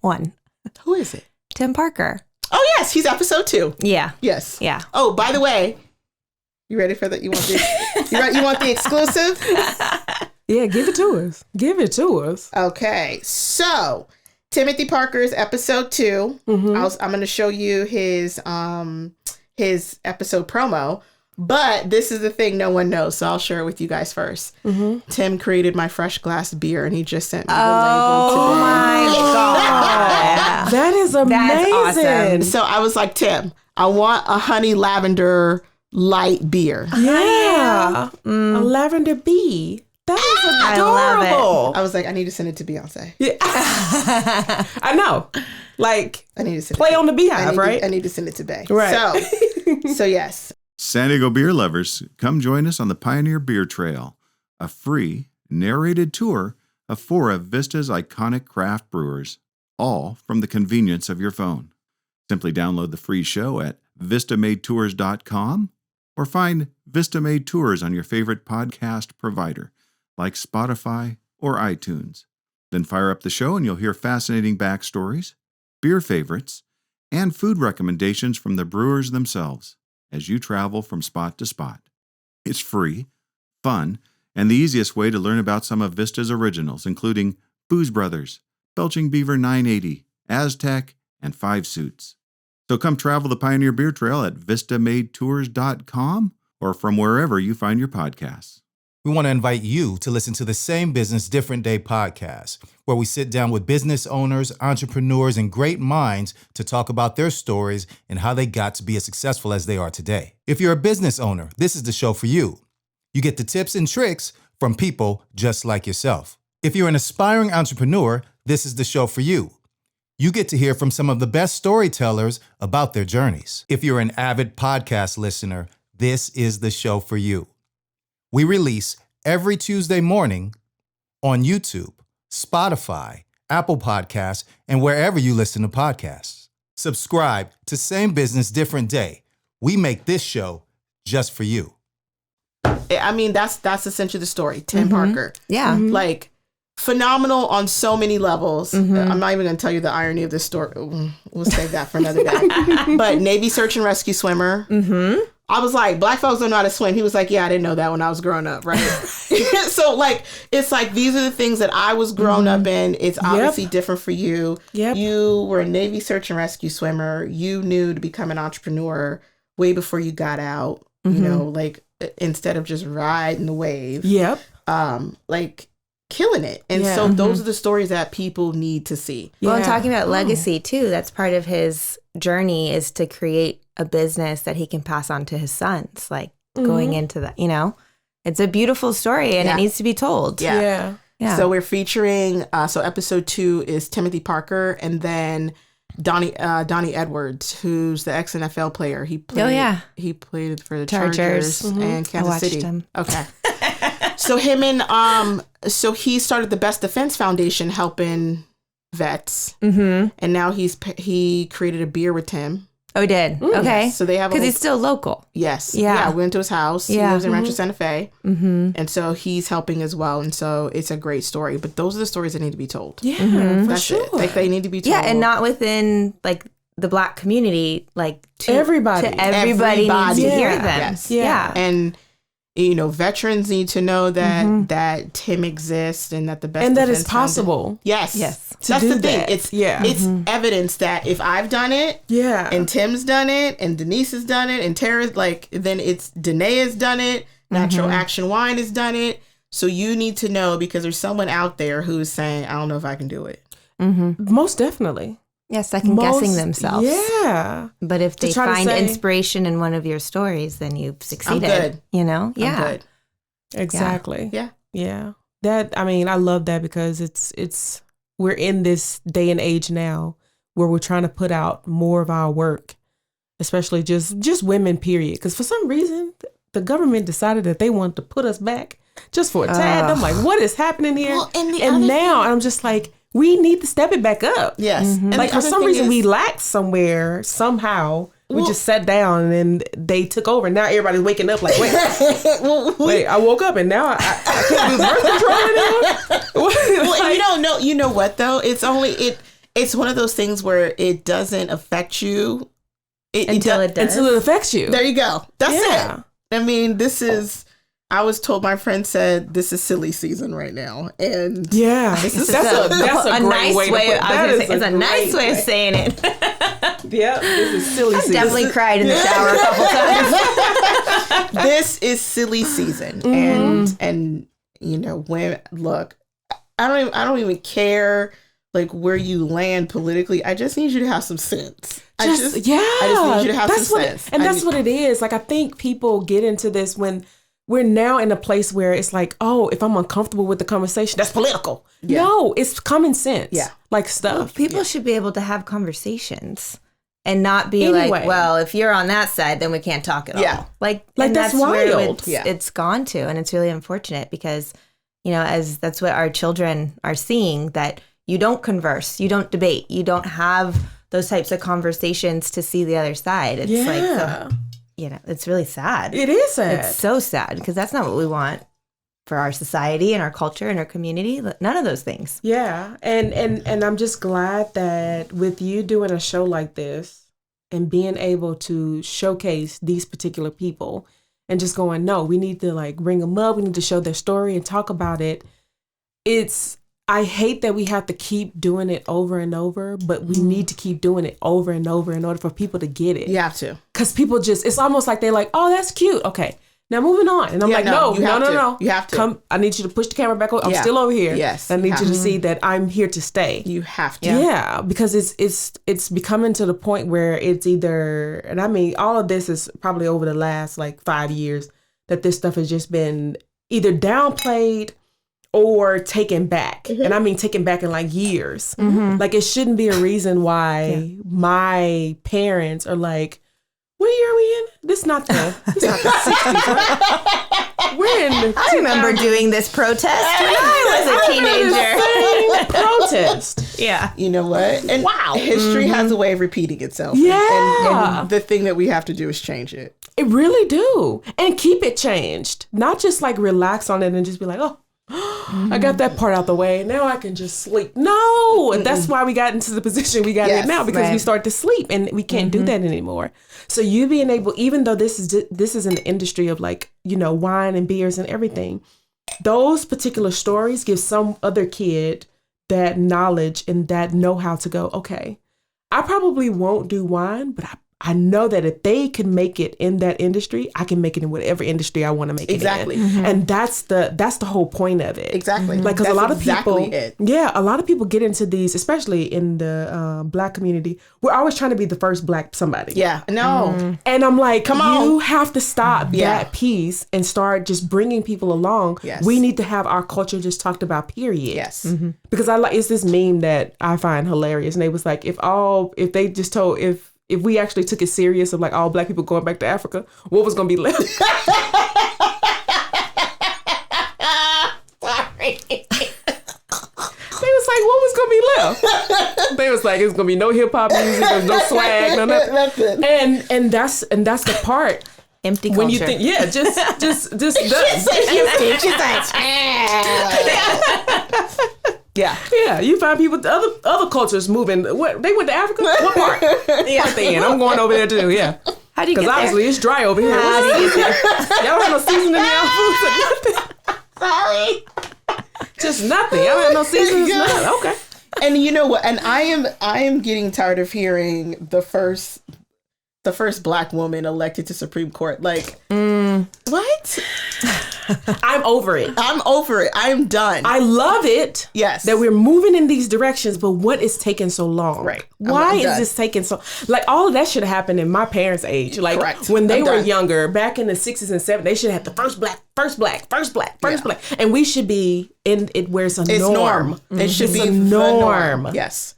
One. Who is it? Tim Parker. Oh, yes. He's episode 2. Yeah. Yes. Yeah. Oh, by the way, you ready for that? You want you want the exclusive? Yeah, give it to us. Give it to us. Okay. So, Timothy Parker's episode 2. I'm going to show you his episode promo. But this is the thing no one knows, so I'll share it with you guys first. Tim created my fresh glass beer, and he just sent me the label today. Oh my God. That is amazing. That's awesome. So I was like, Tim, I want a honey lavender light beer. Yeah. A lavender bee. That is adorable. I was like, I need to send it to Beyonce. Yeah. I know. Like, I need to send play it on the beehive, right? right? I need to send it to Bay. Right. So yes. San Diego beer lovers, come join us on the Pioneer Beer Trail, a free, narrated tour of 4 of Vista's iconic craft brewers, all from the convenience of your phone. Simply download the free show at vistamadetours.com or find Vista Made Tours on your favorite podcast provider, like Spotify or iTunes. Then fire up the show and you'll hear fascinating backstories, beer favorites, and food recommendations from the brewers themselves as you travel from spot to spot. It's free, fun, and the easiest way to learn about some of Vista's originals, including Booze Brothers, Belching Beaver 980, Aztec, and 5 Suits. So come travel the Pioneer Beer Trail at vistamadetours.com or from wherever you find your podcasts. We want to invite you to listen to the Same Business, Different Day podcast, where we sit down with business owners, entrepreneurs, and great minds to talk about their stories and how they got to be as successful as they are today. If you're a business owner, this is the show for you. You get the tips and tricks from people just like yourself. If you're an aspiring entrepreneur, this is the show for you. You get to hear from some of the best storytellers about their journeys. If you're an avid podcast listener, this is the show for you. We release every Tuesday morning on YouTube, Spotify, Apple Podcasts, and wherever you listen to podcasts. Subscribe to Same Business, Different Day. We make this show just for you. I mean, that's essentially the story. Tim Parker. Yeah. Like, phenomenal on so many levels. I'm not even going to tell you the irony of this story. We'll save that for another day. But Navy search and rescue swimmer. I was like, Black folks don't know how to swim. He was like, yeah, I didn't know that when I was growing up, right? So, like, it's like, these are the things that I was grown up in. It's obviously different for you. You were a Navy search and rescue swimmer. You knew to become an entrepreneur way before you got out, you know, like, instead of just riding the wave. Like, killing it. And so those are the stories that people need to see. Well, and talking about legacy too, that's part of his journey, is to create a business that he can pass on to his sons, like going into that, you know. It's a beautiful story and it needs to be told. Yeah. So we're featuring, so episode 2 is Timothy Parker, and then Donnie Edwards, who's the ex-NFL player. He played, he played for the Chargers and Kansas City. Him. Okay. So him and so he started the Best Defense Foundation helping vets, and now he created a beer with Tim. Oh, he did. Okay. So they have because he's still local. Yes. Yeah. We went to his house. Yeah. He lives in Rancho Santa Fe, and so he's helping as well. And so it's a great story. But those are the stories that need to be told. Yeah, for That's sure. it. Like they need to be told. Yeah, and not within like the Black community, like to Everybody. everybody needs to hear them. Yes. Yeah. And veterans need to know that Tim exists and that the Best And that Defense it's possible. Foundation- Yes. Yes. To That's do the thing. that. It's Yeah. evidence that if I've done it, Yeah. and Tim's done it, and Denise has done it, and Tara's then it's Danae has done it, Natural Action Wine has done it. So you need to know because there's someone out there who's saying, I don't know if I can do it. Most definitely. Yeah, second guessing themselves. Yeah. But if they try to find say- inspiration in one of your stories, then you've succeeded. good. You know? Yeah. I'm good. Exactly. Yeah. Yeah. That, I mean, I love that because we're in this day and age now where we're trying to put out more of our work, especially just women, period. Because for some reason, the government decided that they wanted to put us back just for a tad. I'm like, what is happening here? Well, and the and other now I'm just like, we need to step it back up. Yes. And Like the for other some thing reason is- we lacked somewhere, somehow. We just sat down and they took over. Now everybody's waking up like, wait, I woke up and now I can't do birth control anymore? Well, you don't know. You know what though? It's one of those things where it doesn't affect you Until it does. Until it affects you. There you go. That's Yeah. it. I mean, I was told, my friend said this is silly season right now, and Yeah, It's that's a great nice way to way. put it. I was gonna say, it's a great nice way of saying it. Yeah, this is silly season. Definitely cried in the shower a couple times. this is silly season, and when I don't even care like where you land politically. I just need you to have some sense. I just need you to have some sense. That's what it is. Like I think people get into this when we're now in a place where it's like, oh, if I'm uncomfortable with the conversation, that's political. Yeah. No, it's common sense. Yeah. Like stuff. People should be able to have conversations and not be Anyway. like, well, if you're on that side, then we can't talk at Yeah. all. Like Like, and that's where wild. it's gone to, and it's really unfortunate because, as that's what our children are seeing, that you don't converse, you don't debate, you don't have those types of conversations to see the other side. It's like, it's really sad. It is sad. It's so sad because that's not what we want for our society and our culture and our community. None of those things. Yeah. And I'm just glad that with you doing a show like this and being able to showcase these particular people and just going, no, we need to like bring them up. We need to show their story and talk about it. I hate that we have to keep doing it over and over, but we need to keep doing it over and over in order for people to get it. You have to. Because people it's almost like they're like, oh, that's cute. Okay. Now moving on. And I'm like, no. You have to. Come, I need you to push the camera back over. I'm Yeah. still over here. Yes, I need you you to have see that I'm here to stay. You have to. Yeah, because it's becoming to the point where it's either, and I mean, all of this is probably over the last like 5 years that this stuff has just been either downplayed or taken back. And I mean taken back in like years. Like it shouldn't be a reason why my parents are like, what year are we in? This not the 60s, right? We're in the I remember doing this protest when I was a teenager. protest. Yeah. You know what? And history has a way of repeating itself. Yeah. And the thing that we have to do is change it. It really do. And keep it changed. Not just like relax on it and just be like, oh, I got that part out the way. Now I can just sleep. No, that's why we got into the position we got in now, because we start to sleep and we can't do that anymore. So you being able, even though this is an industry of like, wine and beers and everything, those particular stories give some other kid that knowledge and that know-how to go, okay, I probably won't do wine, but I know that if they can make it in that industry, I can make it in whatever industry I want to make it in. And that's the whole point of it. Exactly. Like, because a lot of people, it. a lot of people get into these, especially in the Black community. We're always trying to be the first Black somebody. Yeah. No. And I'm like, Come on. you have to stop that piece and start just bringing people along. Yes. We need to have our culture just talked about, period. Yes. Because it's this meme that I find hilarious. And they was like, if we actually took it serious of like all Black people going back to Africa, what was going to be left? They was like, what was gonna be left? They was like, it's gonna be no hip hop music, there's no swag, no nothing. And that's the part. Empty culture. When you think, yeah, just She's like, yeah, you find people, other cultures moving. What, they went to Africa? What part? Yeah, they in. I'm going over there too. Yeah. How do you get there? Because obviously it's dry over here. How do you get there? Y'all don't have no seasoning in y'all food or nothing. sorry. Just nothing. Y'all don't have no seasoning. Nothing. Okay. And you know what? And I am getting tired of hearing the first Black woman elected to Supreme Court. Like, what? I'm over it. I'm over it. I'm done. I love it. Yes. That we're moving in these directions, but what is taking so long? Right. Why I'm is done. this taking so... Like, all of that should have happened in my parents' age. Like, Correct. when they I'm were done. younger, back in the 60s and 70s, they should have the first black. And we should be in it where it's a norm. It should It's be a the norm. Yes.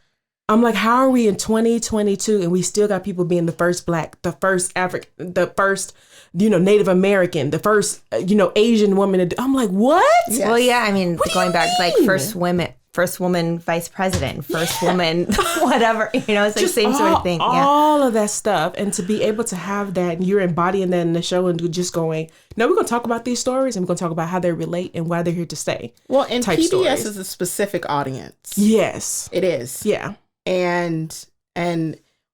I'm like, how are we in 2022 and we still got people being the first black, the first African, the first, Native American, the first, Asian woman. I'm like, what? Yes. Well, yeah, I mean, What do going you back to like mean? first woman vice president, first woman, whatever, it's like Just same sort of thing. Yeah. All of that stuff. And to be able to have that, and you're embodying that in the show and just going, no, we're going to talk about these stories and we're going to talk about how they relate and why they're here to stay. Well, and type PBS stories. is a specific audience. Yes. It is. Yeah. And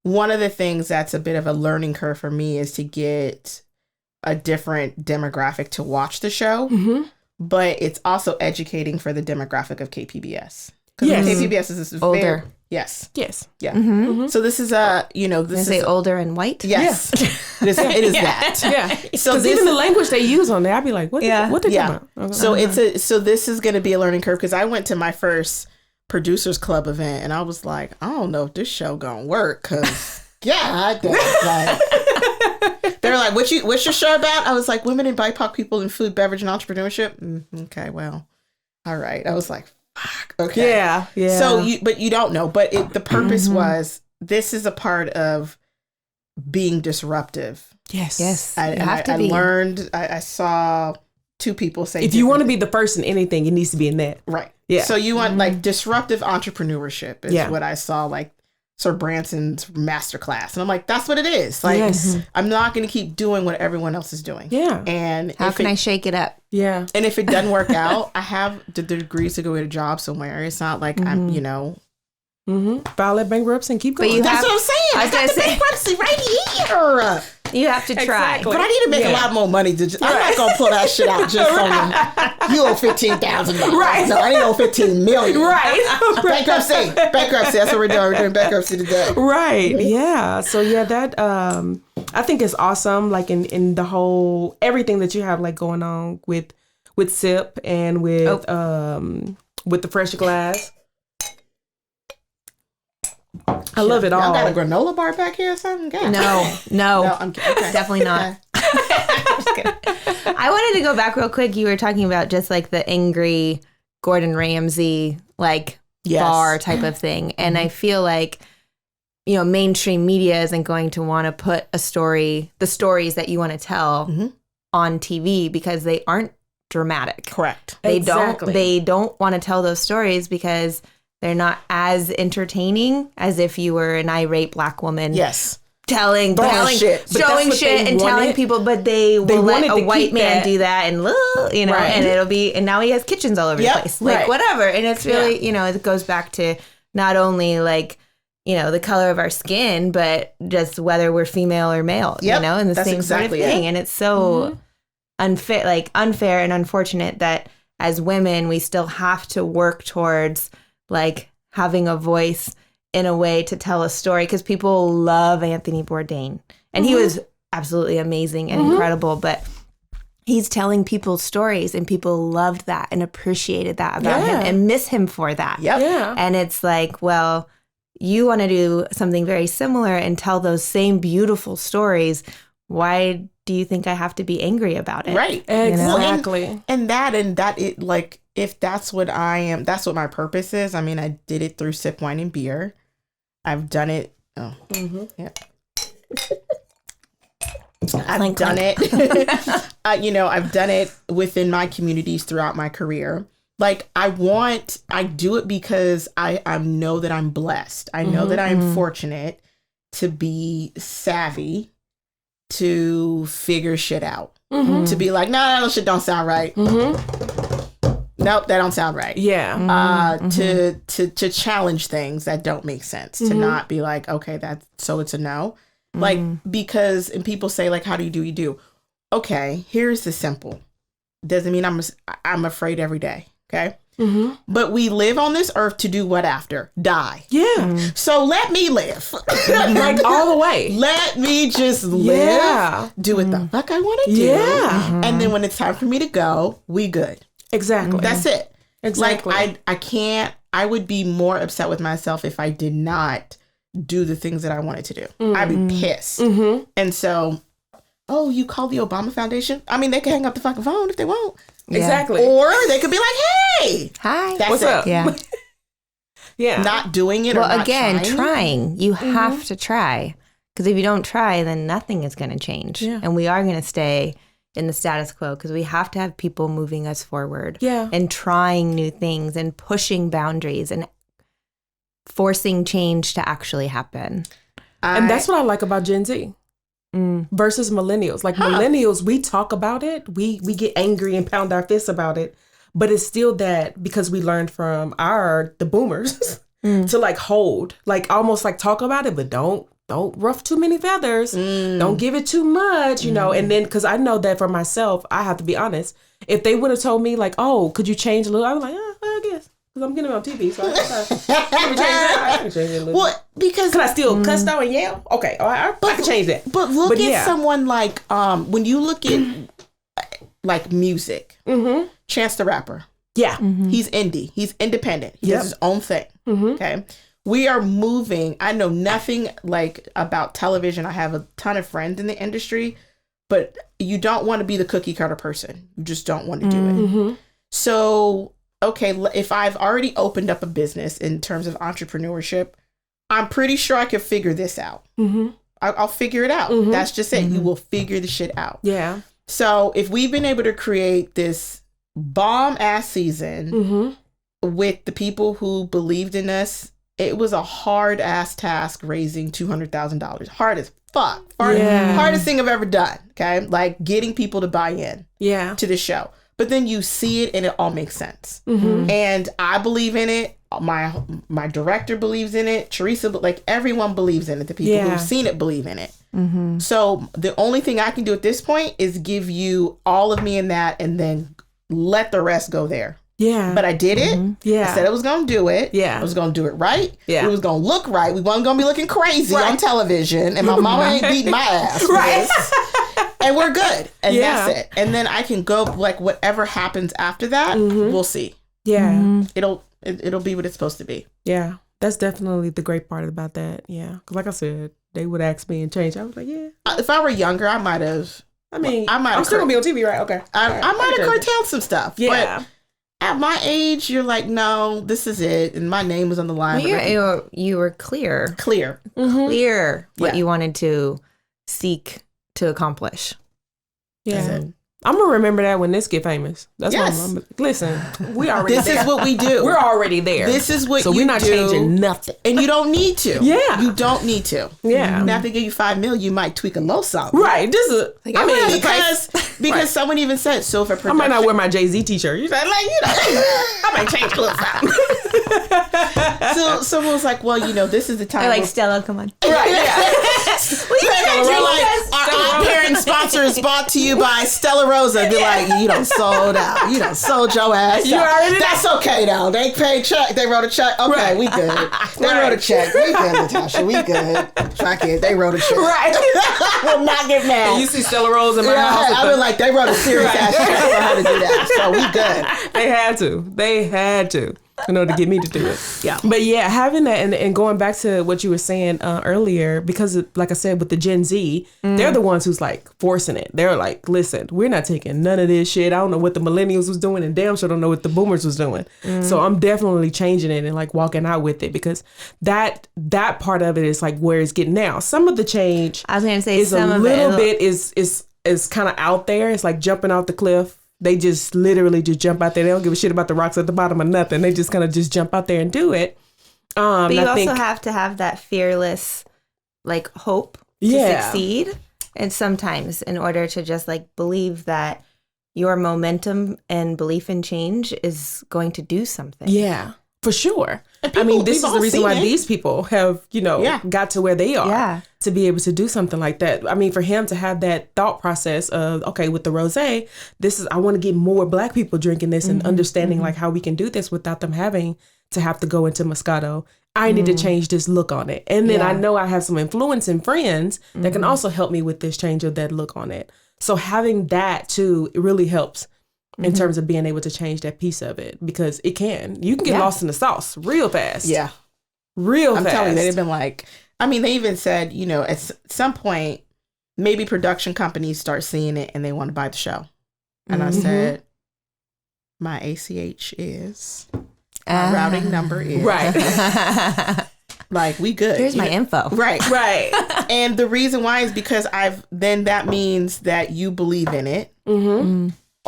one of the things that's a bit of a learning curve for me is to get a different demographic to watch the show. Mm-hmm. But it's also educating for the demographic of KPBS. Because Yes. KPBS is this Older. Yes. Yes. Yeah. Mm-hmm. So this is this Is they older and white? Yes. it is that. Yeah. So Because even the language they use on there, I'd be like, what Yeah. what they Yeah. talking about? So so this is going to be a learning curve because I went to my first Producers Club event and I was like, I don't know if this show gonna work because they're like, what's your show about? I was like, women and BIPOC people in food, beverage, and entrepreneurship. Okay, well, all right. I was like, fuck. Okay. Yeah. Yeah. So you don't know, but the purpose was this is a part of being disruptive. yes. Yes. I learned. I saw two people say, If you want to be the first in anything, it needs to be in that. right. Yeah. So you want like disruptive entrepreneurship is Yeah. what I saw, like Sir Branson's masterclass. And I'm like, that's what it is. Like, Yes. I'm not going to keep doing what everyone else is doing. Yeah. And How can I shake it up? Yeah. and if it doesn't work out, I have the degrees to go get a job somewhere. It's not like I'm, File that bankruptcy and keep But going. you that's have- what I'm saying. I I was got gonna the say- bankruptcy right here. You have to try. Exactly. But I need to make a lot more money. I'm not going to pull that shit out just on you owe $15,000. Right. No, I need owe $15 million. Right. Bankruptcy. That's what we're doing. We're doing bankruptcy today. Right. Yeah. So yeah, that I think is awesome. Like in the whole everything that you have like going on with Sept and with the Fresh Glass. I love it all. Y'all got a granola bar back here or something? God. No, I'm okay. definitely not. Just kidding. I wanted to go back real quick. You were talking about just like the angry Gordon Ramsay like Yes. bar type of thing. And I feel like, mainstream media isn't going to want to put the stories that you want to tell on TV because they aren't dramatic. Correct. Exactly. They don't want to tell those stories because they're not as entertaining as if you were an irate Black woman. Yes. Telling shit. But showing that's what shit they and telling wanted. people, but they will wanted let to a white keep man that. do that and Right. and it'll be, and now he has kitchens all over Yep. the place, like Right. whatever. And it's really, it goes back to not only like, the color of our skin, but just whether we're female or male, Yep. and the That's same exactly sort of thing. it. And it's so unfair and unfortunate that as women, we still have to work towards like having a voice in a way to tell a story because people love Anthony Bourdain and he was absolutely amazing and incredible, but he's telling people's stories and people loved that and appreciated that about him and miss him for that. Yep. Yeah. And it's like, well, you want to do something very similar and tell those same beautiful stories. Why do you think I have to be angry about it? Right. Exactly. And that it like if that's what I am, that's what my purpose is. I mean, I did it through Sip Wine and Beer. I've done it. Oh, yeah. I've done it. I've done it within my communities throughout my career. Like I do it because I know that I'm blessed. I know that I'm fortunate to be savvy, to figure shit out, to be like, no, that shit don't sound right. Nope, that don't sound right. Yeah. To challenge things that don't make sense, to not be like, okay, so it's a no. Like, because, and people say like, how do you do? You do. Okay, here's the simple. Doesn't mean I'm afraid every day. Okay. But we live on this earth to do what after? Die. Yeah. So let me live. Like all the way. Let me just live. Do what the fuck I want to do. Yeah. And then when it's time for me to go, we good. Exactly. That's it. Exactly. Like I would be more upset with myself if I did not do the things that I wanted to do. I'd be pissed. And so, oh, you call the Obama Foundation? I mean, they can hang up the fucking phone if they want. Yeah. Exactly. Or they could be like, hey, hi. that's What's it. up? Yeah. Yeah. Not doing it or Well, not again, trying. trying. You have to try. Because if you don't try, then nothing is going to change. Yeah. And we are going to stay in the status quo because we have to have people moving us forward. Yeah. And trying new things and pushing boundaries and forcing change to actually happen. And that's what I like about Gen Z versus millennials. Like millennials, we talk about it. We get angry and pound our fists about it. But it's still that because we learned from the boomers to like hold, like almost like talk about it, but don't ruff too many feathers. Don't give it too much, you know. And then because I know that for myself, I have to be honest. If they would have told me like, oh, could you change a little? I was like, I guess. Because I'm getting it on TV, so I can change it a little. Well, because Can I still cuss though and yell? Okay, I can change that. But look at someone like when you look at like music, Chance the Rapper. Yeah. He's indie. He's independent. He does his own thing. Okay. We are moving. I know nothing like about television. I have a ton of friends in the industry, but you don't want to be the cookie cutter person. You just don't want to do it. So, okay, if I've already opened up a business in terms of entrepreneurship, I'm pretty sure I could figure this out. I'll figure it out. That's just it. You will figure the shit out. Yeah. So if we've been able to create this bomb ass season with the people who believed in us, it was a hard ass task raising $200,000. Hard as fuck. Hardest thing I've ever done. Okay. Like getting people to buy in to the show. But then you see it and it all makes sense. And I believe in it. My director believes in it. Teresa, like everyone believes in it. The people who've seen it believe in it. So the only thing I can do at this point is give you all of me in that and then let the rest go there. Yeah. But I did it. Yeah. I said I was going to do it. Yeah. I was going to do it right. Yeah. It was going to look right. We weren't going to be looking crazy on television. And my mama ain't beating my ass for this. And we're good. And that's it. And then I can go, like, whatever happens after that, we'll see. Yeah. It'll be what it's supposed to be. Yeah. That's definitely the great part about that. Yeah. 'Cause like I said, they would ask me and change. I was like, yeah. If I were younger, I might have. I mean, I might have I'm still going to be on TV, right? Okay. I might have curtailed some stuff. Yeah. But at my age, you're like, no, this is it. And my name was on the line. Well, you were clear. Clear. Clear what you wanted to seek to accomplish. Yeah. I'm going to remember that when this get famous. That's what listen, we already This there. is what we do. We're already there. This is what so you do. So we're not changing nothing. And you don't need to. Yeah. You don't need to. Yeah. Now, if they give you $5 million, you might tweak a low something. Right. This is, because someone even said, so if a production. I might not wear my Jay-Z t-shirt. You're like, I might change clothes out. So someone was like, well, this is the time. They're like, Stella, come on. Right, yeah. We're like, our parent sponsor is brought to you by Stella Rosa. Be like, you done sold out. You done sold your ass out. That's okay, though. They paid check. They wrote a check. Okay, we good. They wrote a check. We good, Natasha. We good. Fuck it. They wrote a check. Right. We'll not get mad. And you see Stella Rose in my house. I was like, they wrote a serious ass check for her to do that. So we good. They had to. In order to get me to do it. Yeah. But yeah, having that and going back to what you were saying earlier, because like I said, with the Gen Z, they're the ones who's like forcing it. They're like, listen, we're not taking none of this shit. I don't know what the millennials was doing and damn sure don't know what the boomers was doing. So I'm definitely changing it and like walking out with it because that part of it is like where it's getting now. Some of the change I was going to say is some a of little it bit is kind of out there. It's like jumping off the cliff. They just literally just jump out there. They don't give a shit about the rocks at the bottom or nothing. They just kind of just jump out there and do it. But you also have to have that fearless, like, hope to succeed. And sometimes in order to just like believe that your momentum and belief in change is going to do something. Yeah, for sure. People, I mean, this is the reason why these people have, got to where they are to be able to do something like that. I mean, for him to have that thought process of, okay, with the rosé, I want to get more Black people drinking this and understanding like how we can do this without them having to have to go into Moscato. I need to change this look on it. And then I know I have some influence and friends that can also help me with this change of that look on it. So having that too, it really helps in terms of being able to change that piece of it, because you can get lost in the sauce real fast. Yeah. Real fast. I'm telling you, they've been like, I mean, they even said, at some point, maybe production companies start seeing it and they want to buy the show. And I said, my ACH is, my routing number is. Right. Like, we good. Here's my info. Right. Right. And the reason why is because then that means that you believe in it.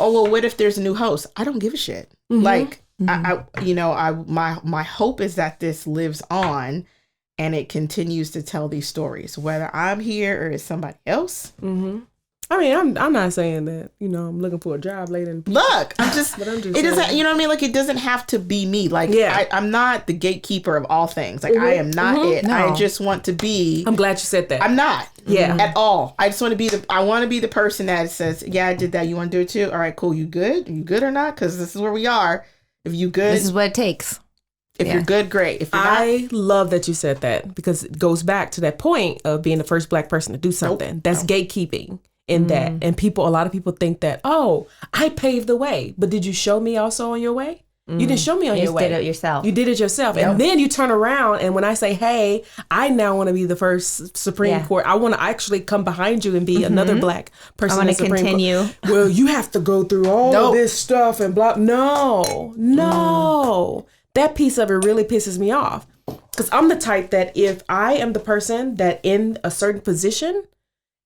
Oh, well, what if there's a new host? I don't give a shit. Like, my hope is that this lives on and it continues to tell these stories, whether I'm here or it's somebody else. I mean, I'm not saying that, I'm looking for a job later. Look, I'm just it doesn't, you know what I mean? Like, it doesn't have to be me. Like, I'm not the gatekeeper of all things. Like, I am not it. No. I just want to be. I'm glad you said that. I'm not. Yeah. At all. I just want to be the person that says, yeah, I did that. You want to do it too? All right, cool. You good? You good or not? Because this is where we are. If you good. This is what it takes. If you're good, great. If you're not. I love that you said that, because it goes back to that point of being the first Black person to do something. That's gatekeeping. In that, and a lot of people think that, oh, I paved the way, but did you show me also on your way? You didn't show me on your way. You did it yourself. You did it yourself, and then you turn around, and when I say, hey, I now want to be the first Supreme Court, I want to actually come behind you and be another Black person. I want to continue. Well, you have to go through all of this stuff and blah. No, that piece of it really pisses me off, because I'm the type that if I am the person that in a certain position.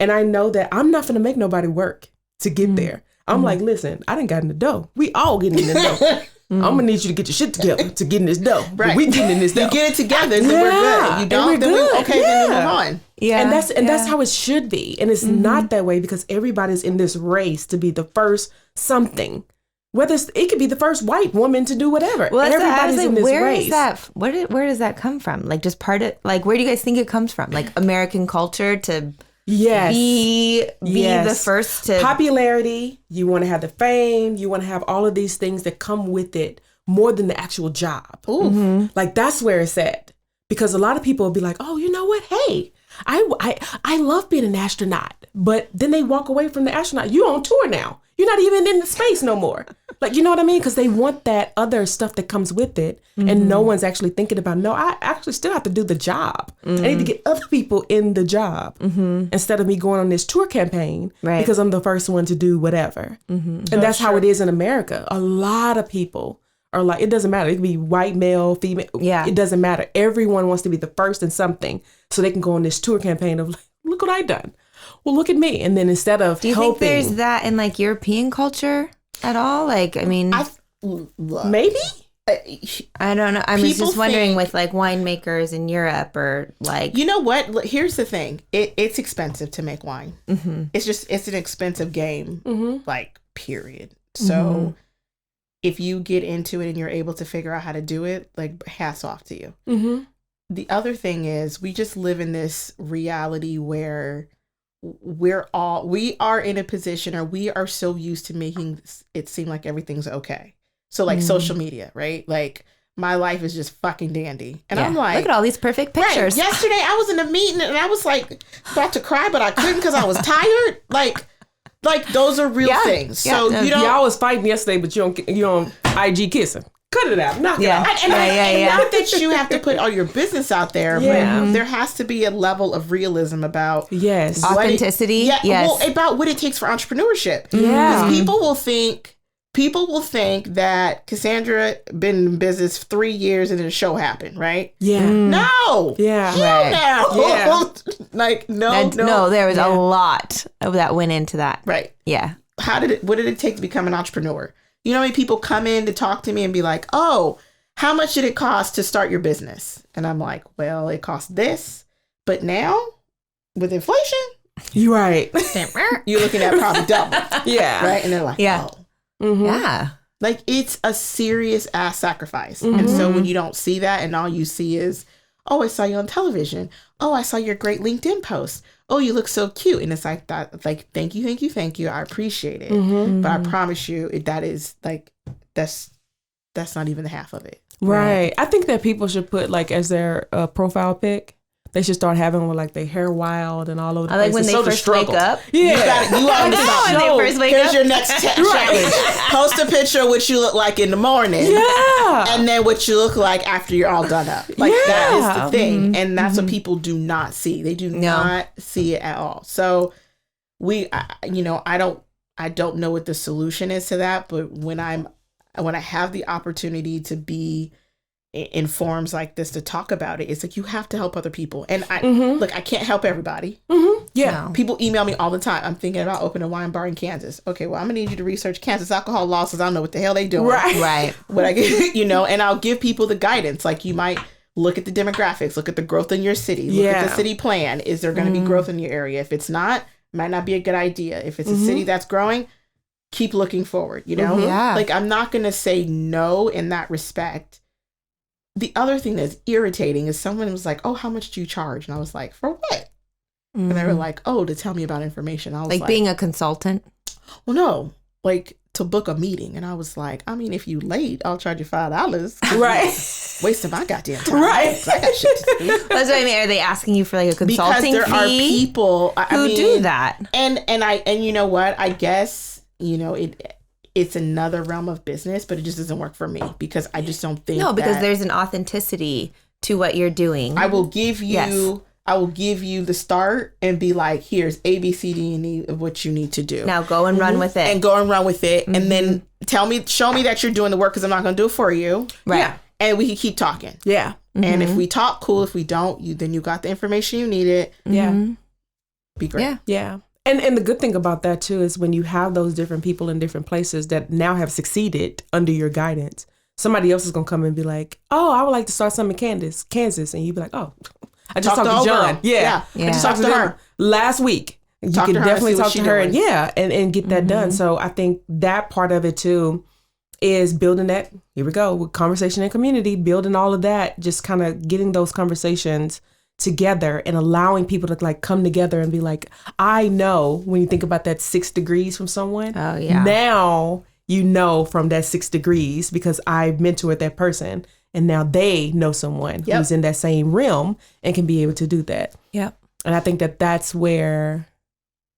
And I know that I'm not going to make nobody work to get there. I'm like, listen, I done got in the dough. We all getting in the dough. I'm going to need you to get your shit together to get in this dough. Right. We getting in this dough. You get it together, then we're good. You don't, then we're good. Then we move on. Yeah. And that's how it should be. And it's not that way, because everybody's in this race to be the first something. Whether it could be the first white woman to do whatever. Well, everybody's in this race. Where does that come from? Like, just part of, like, where do you guys think it comes from? Like, American culture to... Yes. Be the first to popularity. You want to have the fame. You want to have all of these things that come with it more than the actual job. Like, that's where it's at. Because a lot of people will be like, oh, you know what? Hey, I love being an astronaut. But then they walk away from the astronaut. You on tour now. You're not even in the space no more. Like, you know what I mean? Because they want that other stuff that comes with it. And no one's actually thinking about, no, I actually still have to do the job. I need to get other people in the job instead of me going on this tour campaign because I'm the first one to do whatever. And that's how it is in America. A lot of people are like, it doesn't matter. It could be white, male, female. Yeah. It doesn't matter. Everyone wants to be the first in something so they can go on this tour campaign of, like, look what I done. Well, look at me. And then instead of Do you think there's that in, like, European culture at all? Like, I mean, maybe? I don't know. I was just wondering with, like, winemakers in Europe or, like... You know what? Here's the thing. It's expensive to make wine. It's an expensive game, like, period. So if you get into it and you're able to figure out how to do it, like, hats off to you. The other thing is we just live in this reality where... we are in a position, or we are so used to making it seem like everything's okay. So, like, social media, right? Like, my life is just fucking dandy. And I'm like, look at all these perfect pictures. Right. Yesterday I was in a meeting and I was like about to cry, but I couldn't because I was tired. Like those are real things. So y'all was fighting yesterday, but you on IG kissing. Cut it out. Knock it out. And not that you have to put all your business out there, but there has to be a level of realism about authenticity. Well, about what it takes for entrepreneurship. Yeah. Because people will think that Cassandra been in business 3 years and then a show happened, right? Yeah. No. Yeah. Hell no. Yeah. Like, no. There was a lot of that went into that. Right. Yeah. what did it take to become an entrepreneur? You know how many people come in to talk to me and be like, oh, how much did it cost to start your business? And I'm like, well, it cost this, but now with inflation, you're right. You're looking at probably double. Yeah. Right. And they're like, yeah. Oh. Mm-hmm. Yeah. Like it's a serious ass sacrifice. Mm-hmm. And so when you don't see that and all you see is, oh, I saw you on television. Oh, I saw your great LinkedIn post. Oh, you look so cute. And it's like that, like, thank you. I appreciate it. Mm-hmm. But I promise you that is like, that's not even the half of it. Right. I think that people should put like as their profile pic. They should start having with like their hair wild and all over the place. Like when they first wake up. Yeah. You on the when they first wake Here's up. your next challenge. Post a picture of what you look like in the morning. Yeah. And then what you look like after you're all done up. Like that is the thing. Mm-hmm. And that's what people do not see. They do not see it at all. So I don't know what the solution is to that, but when I have the opportunity to be in forums like this to talk about it, it's like you have to help other people. And I can't help everybody. Mm-hmm. Yeah. No. People email me all the time. I'm thinking about opening a wine bar in Kansas. Okay, well, I'm gonna need you to research Kansas alcohol laws because I don't know what the hell they doing. Right. But I get, and I'll give people the guidance. Like you might look at the demographics, look at the growth in your city, look at the city plan. Is there going to be growth in your area? If it's not, it might not be a good idea. If it's a city that's growing, keep looking forward, Yeah. Like I'm not going to say no in that respect. The other thing that's irritating is someone was like, oh, how much do you charge? And I was like, for what? And they were like, oh, to tell me about information. I was like being a consultant? Well, no, like to book a meeting. And I was like, I mean, if you late, I'll charge you $5. Right. Wasting my goddamn time. Right. I got shit to do. That's what I mean. Are they asking you for like a consulting because there are fee? people who do that. And you know what? I guess, it's another realm of business, but it just doesn't work for me because I just don't think because there's an authenticity to what you're doing. I will give you the start and be like, here's A, B, C, D, and E of what you need to do. Now go and run with it. And go and run with it. And then show me that you're doing the work because I'm not going to do it for you. Right. Yeah. And we can keep talking. Yeah. And if we talk, cool. If we don't, then you got the information you needed. Yeah. Be great. Yeah. Yeah. And the good thing about that too is when you have those different people in different places that now have succeeded under your guidance, somebody else is gonna come and be like, "Oh, I would like to start something in Kansas," and you'd be like, "Oh, I just talked to John. Yeah. I just talked to her last week. You can definitely talk to her and get that done." So I think that part of it too is building that. Here we go with conversation and community, building all of that, just kind of getting those conversations together and allowing people to like come together and be like, I know when you think about that 6 degrees from someone. Oh yeah. Now from that 6 degrees because I mentored that person and now they know someone who's in that same realm and can be able to do that. Yep. And I think that that's where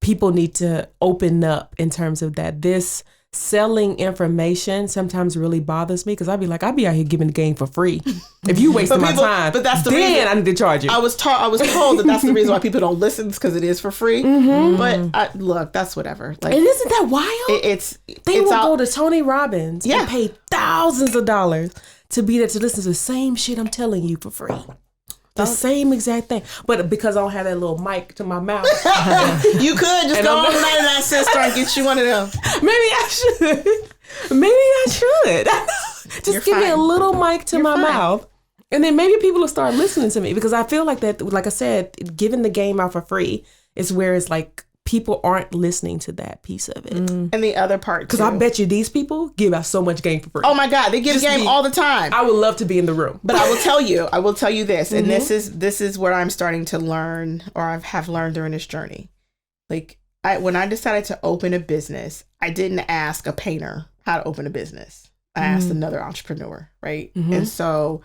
people need to open up in terms of that. This selling information sometimes really bothers me because I'd be out here giving the game for free. If you wasting my time, but that's the then reason I need to charge you. I was told that that's the reason why people don't listen because it is for free. But look, that's whatever. Like, and isn't that wild? They will go to Tony Robbins and pay thousands of dollars to be there to listen to the same shit I'm telling you for free. The same exact thing. But because I don't have that little mic to my mouth. You could just go on 99 Cent Store and get you one of them. Maybe I should. Just give me a little mic to my mouth. And then maybe people will start listening to me because I feel like that, like I said, giving the game out for free is where it's like people aren't listening to that piece of it. And the other part, because I bet you these people give out so much game for free. Oh my God, they give game all the time. I would love to be in the room. But I will tell you this, and this is what I'm starting to learn, or I have learned during this journey. Like when I decided to open a business, I didn't ask a painter how to open a business. I asked another entrepreneur, right? And so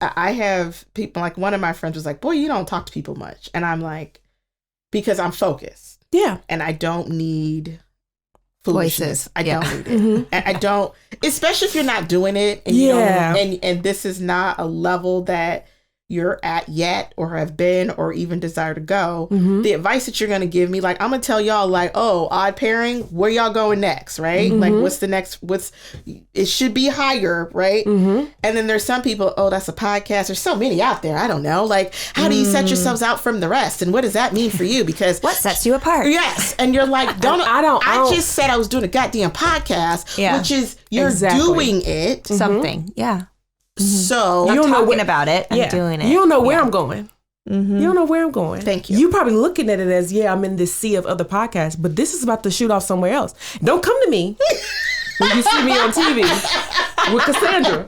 I have people, like one of my friends was like, boy, you don't talk to people much. And I'm like, because I'm focused. Yeah. And I don't need foolishness. Voices. I don't need it. And I don't, especially if you're not doing it. And you don't, and this is not a level that you're at yet or have been or even desire to go, the advice that you're going to give me, like, I'm going to tell y'all, like, oh, odd pairing, where y'all going next, right? Like, what's the next, it should be higher, right? And then there's some people, oh, that's a podcast. There's so many out there. I don't know. Like, how do you set yourselves out from the rest? And what does that mean for you? Because what sets you apart? Yes. And you're like, I just said I was doing a goddamn podcast, which is you're doing it. Something. Yeah. So I'm talking about it. I'm doing it. You don't know where I'm going. You don't know where I'm going. Thank you. You probably looking at it as, I'm in this sea of other podcasts, but this is about to shoot off somewhere else. Don't come to me when you see me on TV with Cassandra.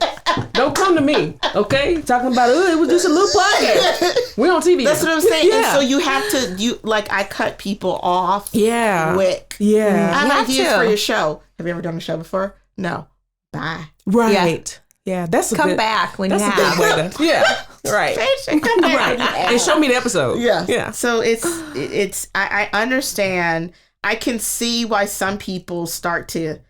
Don't come to me, okay? Talking about, it was just a little podcast. We're on TV. That's what I'm saying. And so you have to, I cut people off quick. Yeah. I have ideas for your show. Have you ever done a show before? No. Bye. Right. Yeah, that's come back when you have. Right. Come back and show me the episode. Yeah. So it's. I understand. I can see why some people start to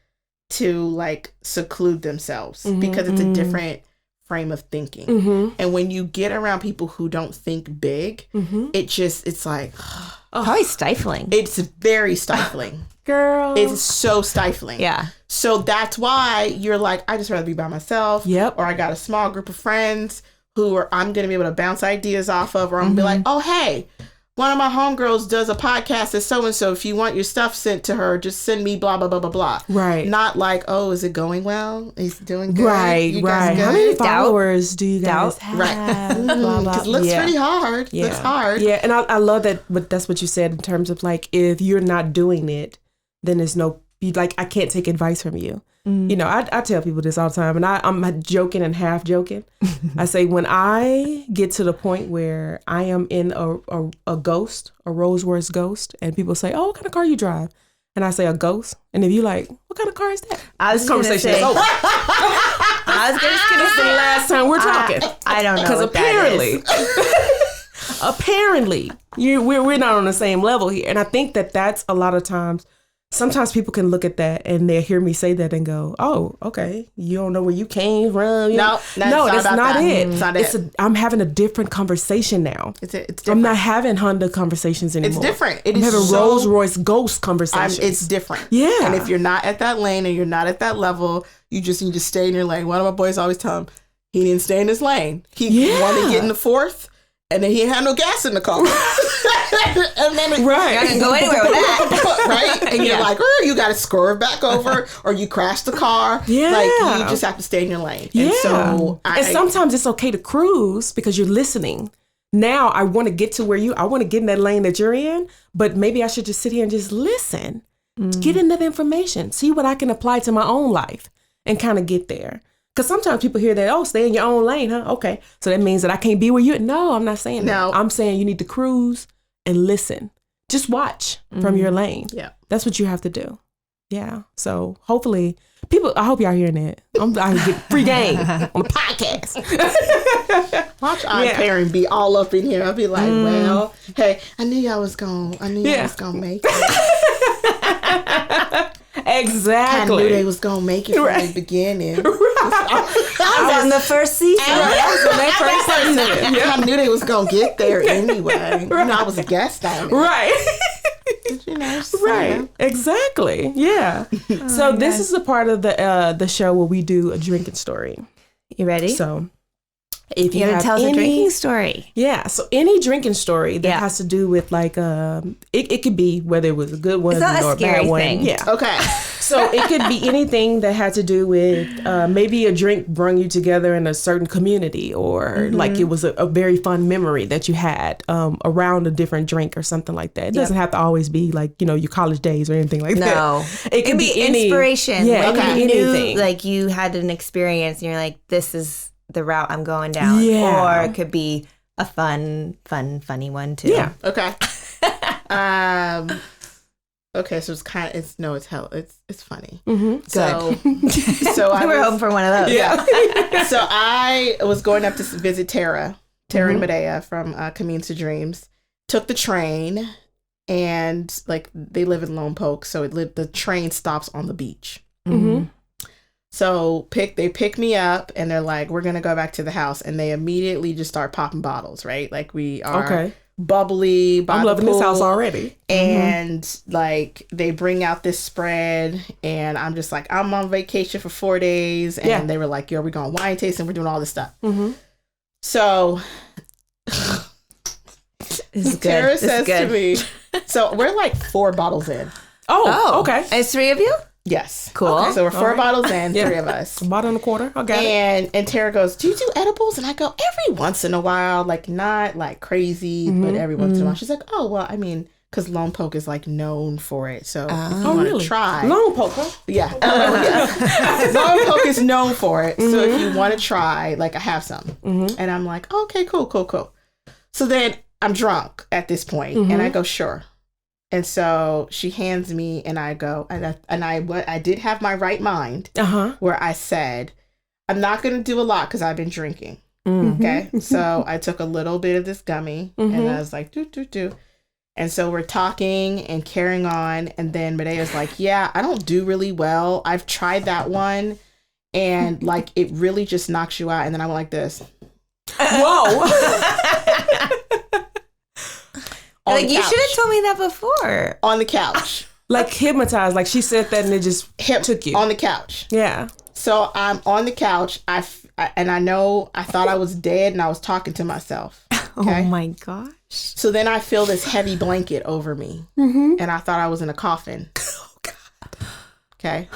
like seclude themselves because it's a different frame of thinking. And when you get around people who don't think big, it's like probably stifling. It's very stifling. Girl. It's so stifling. Yeah. So that's why you're like, I just rather be by myself. Yep. Or I got a small group of friends who I'm going to be able to bounce ideas off of, or I'm going to be like, oh, hey, one of my homegirls does a podcast as so-and-so. If you want your stuff sent to her, just send me blah, blah, blah, blah, blah. Right. Not like, oh, is it going well? Is it doing good? Right, you right. Guys How many followers do you guys have? Right. Blah, blah. Because it looks pretty hard. Yeah. Looks hard. Yeah, and I love that, but that's what you said in terms of like, if you're not doing it, then there's no, like, I can't take advice from you. You know, I tell people this all the time, and I'm joking and half joking. I say, when I get to the point where I am in a ghost, a Rolls Royce Ghost, and people say, oh, what kind of car you drive? And I say, a Ghost. And if you like, what kind of car is that? This conversation is over. I was going to This is the last time we're talking. I don't know. Because apparently, we're not on the same level here. And I think that's a lot of times. Sometimes people can look at that and they hear me say that and go, "Oh, okay, you don't know where you came from." No, that's not it. It's not it. I'm having a different conversation now. It's different. I'm not having Honda conversations anymore. It's different. I'm having Rolls Royce Ghost conversations. It's different. Yeah. And if you're not at that lane and you're not at that level, you just need to stay in your lane. One of my boys always tell him he didn't stay in his lane. He wanted to get in the fourth. And then he didn't have no gas in the car. And then I didn't go anywhere with that. Right? And you're like, you got to swerve back over, or you crash the car. Yeah. Like, you just have to stay in your lane. Yeah. And so and sometimes it's okay to cruise because you're listening. Now I want to get to where I want to get in that lane that you're in, but maybe I should just sit here and just listen. Get in that information. See what I can apply to my own life and kind of get there. Because sometimes people hear that, stay in your own lane, huh? Okay. So that means that I can't be where you're. No, I'm not saying that. I'm saying you need to cruise and listen. Just watch from your lane. Yeah. That's what you have to do. Yeah. So hopefully, I hope y'all hearing that. I get free game on the podcast. Watch Aunt Perrin be all up in here. I'll be like, well, hey, I knew y'all was going to make it. Exactly. I knew they was gonna make it from the beginning. I was in the first season. I knew they was gonna get there anyway. You know, I was a guest on it. Right. Right. Exactly. Yeah. So this is a part of the show where we do a drinking story. You ready? So if you gotta tell us a drinking story. Yeah. So any drinking story that has to do with like it could be whether it was a good one or a bad one. Yeah. Okay. So it could be anything that had to do with maybe a drink brought you together in a certain community, or like it was a very fun memory that you had around a different drink or something like that. It doesn't have to always be like, your college days or anything like that. No. It could be inspiration. Yeah. Like you knew, like you had an experience and you're like, this is the route I'm going down. Yeah. Or it could be a funny one too. Yeah. Okay. Okay, so it's funny. Mm-hmm. So we were hoping for one of those. Yeah. So I was going up to visit Tara and Medea from Camines to Dreams. Took the train, and like they live in Lone Poke, so the train stops on the beach. Mm-hmm. So they pick me up and they're like, we're going to go back to the house. And they immediately just start popping bottles, right? Like we are bubbly. I'm loving this house already. And like they bring out this spread and I'm just like, I'm on vacation for 4 days. And they were like, yo, we're going wine tasting. We're doing all this stuff. So Tara says to me, so we're like 4 bottles in. Oh, okay. It's 3 of you? Yes. Cool. Okay. So we're 4 bottles in, 3 of us. A bottle and a quarter. Okay. And Tara goes, do you do edibles? And I go, every once in a while, like not like crazy, but every once in a while. She's like, oh, well, I mean, because Lone Poke is like known for it. So if you want to try. Lone Poke, huh? Yeah. Lone Poke is known for it. So if you want to try, like I have some. And I'm like, okay, cool. So then I'm drunk at this point, and I go, sure. And so she hands me, and I go, and I did have my right mind, where I said, I'm not going to do a lot because I've been drinking. Okay. So I took a little bit of this gummy, and I was like, do. And so we're talking and carrying on. And then Medea's like, yeah, I don't do really well. I've tried that one, and like it really just knocks you out. And then I went like this. Whoa. Like, you should have told me that before. On the couch. Like hypnotized. Like she said that and it just took you. On the couch. Yeah. So I'm on the couch. I thought I was dead and I was talking to myself. Okay? Oh my gosh. So then I feel this heavy blanket over me. And I thought I was in a coffin. Oh, God. Okay.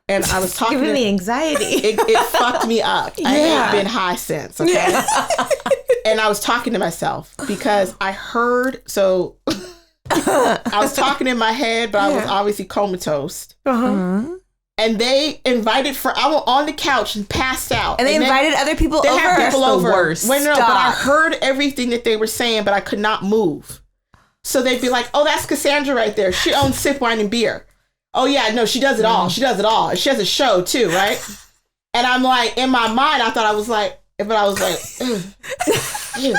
And I was talking. Giving me anxiety. It fucked me up. I ain't been high since. Okay. Yeah. And I was talking to myself because I heard. So I was talking in my head, but I was obviously comatose. And they invited I was on the couch and passed out. And they invited other people over? They had people over. Worst. Wait, no, but I heard everything that they were saying, but I could not move. So they'd be like, oh, that's Cassandra right there. She owns Sip Wine and Beer. Oh, yeah, no, she does it all. She does it all. She has a show, too, right? And I'm like, in my mind, I thought I was like, but I was like, ew.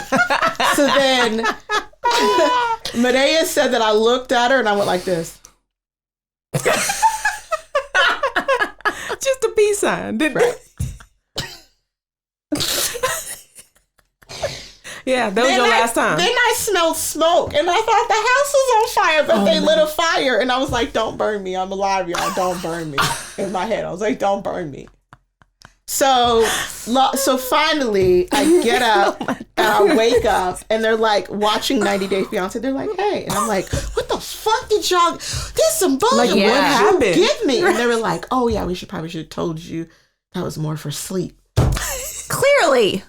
So then Medea said that I looked at her and I went like this. Just a peace sign, didn't it? Yeah, that was your last time. Then I smelled smoke and I thought the house was on fire, but they lit a fire. And I was like, don't burn me. I'm alive, y'all. Don't burn me. In my head, I was like, don't burn me. So finally, I get up and I wake up and they're like watching 90 Day Fiance. They're like, hey. And I'm like, what the fuck did y'all, there's some bullshit. Like, what happened? Give me. And they were like, oh yeah, we should have told you that was more for sleep. Clearly.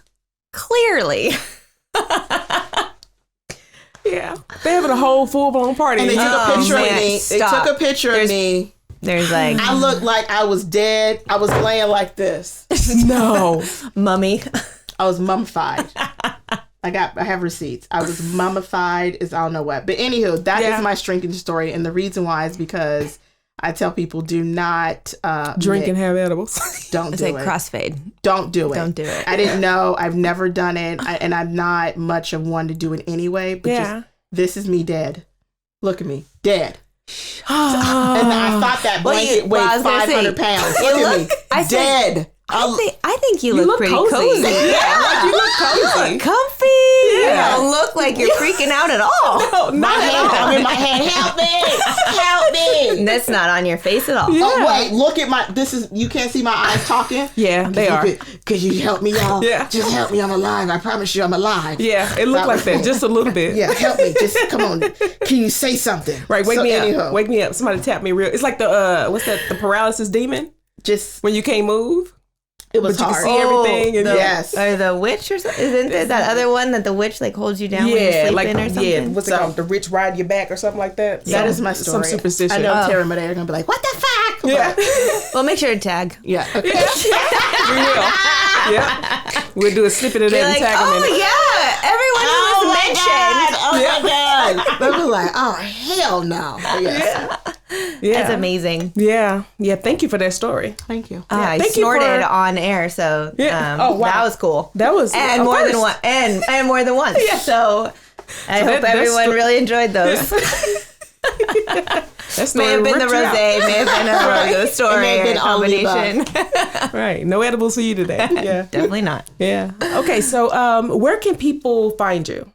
Yeah. They having a whole full-blown party. And they took a picture of me. They took a picture of me. There's like... I looked like I was dead. I was laying like this. No. Mummy. I was mummified. I have receipts. I was mummified as I don't know what. But anywho, that is my drinking story. And the reason why is because I tell people do not drink and have edibles. Don't do it. It's like crossfade. Don't do it. Don't do it. I didn't know. I've never done it. And I'm not much of one to do it anyway. But just, this is me dead. Look at me. Dead. And I thought that blanket weighed 500 pounds. Look at me. Dead. I think you look pretty cozy. Yeah, like you look cozy. Comfy. Yeah. You don't look like you're freaking out at all. No, not at all. I'm in my head. Help me. That's not on your face at all. Yeah. Oh, wait, look at you can't see my eyes talking? Yeah, they are. Could you help me, y'all? Yeah. Just help me, I'm alive. I promise you I'm alive. Yeah, it looked like that, just a little bit. Yeah, help me. Just come on. Can you say something? Right, wake me up. Wake me up. Somebody tap me real. It's like the, what's that, the paralysis demon? Just. When you can't move? It was but hard. You can see everything. And yes. Or the witch or something? Isn't there that other one that the witch like holds you down when you're sleeping or something? Yeah, what's it called? The witch ride your back or something like that? That is my story. Some superstition. I know Tara and Medea are going to be like, what the fuck? Yeah. Well, make sure to tag. Yeah. Okay. We will. Yeah. We'll do a snippet of that and tag them in it. Yeah. Everyone who was mentioned. Oh my God. They'll be like, oh, hell no. Yes. Yeah. That's amazing. Yeah. Yeah. Thank you for that story. Thank you. I snorted on air, so wow. That was cool. That was and more than one, and more than once. Yeah. So I hope everyone really enjoyed those. That May have been the rosé, may have been a story, may have been or a combination. Right. No edibles for you today. Yeah. Definitely not. Yeah. Okay. So, where can people find you?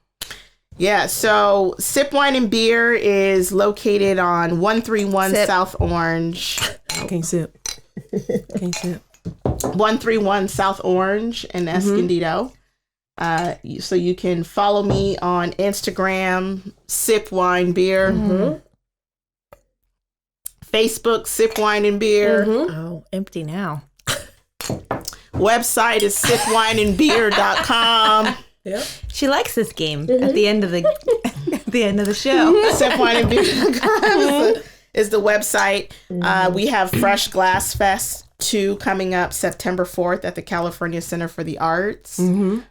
Yeah, so Sip Wine and Beer is located on 131 Sip. South Orange. Can't sip. Can't sip. 131 South Orange in Escondido. So you can follow me on Instagram, Sip Wine Beer. Facebook, Sip Wine and Beer. Oh, empty now. Website is sipwineandbeer.com. Yep. She likes this game at the end of the show. Sipwineandbeer.com is the website. We have Fresh Glass Fest 2 coming up September 4th at the California Center for the Arts.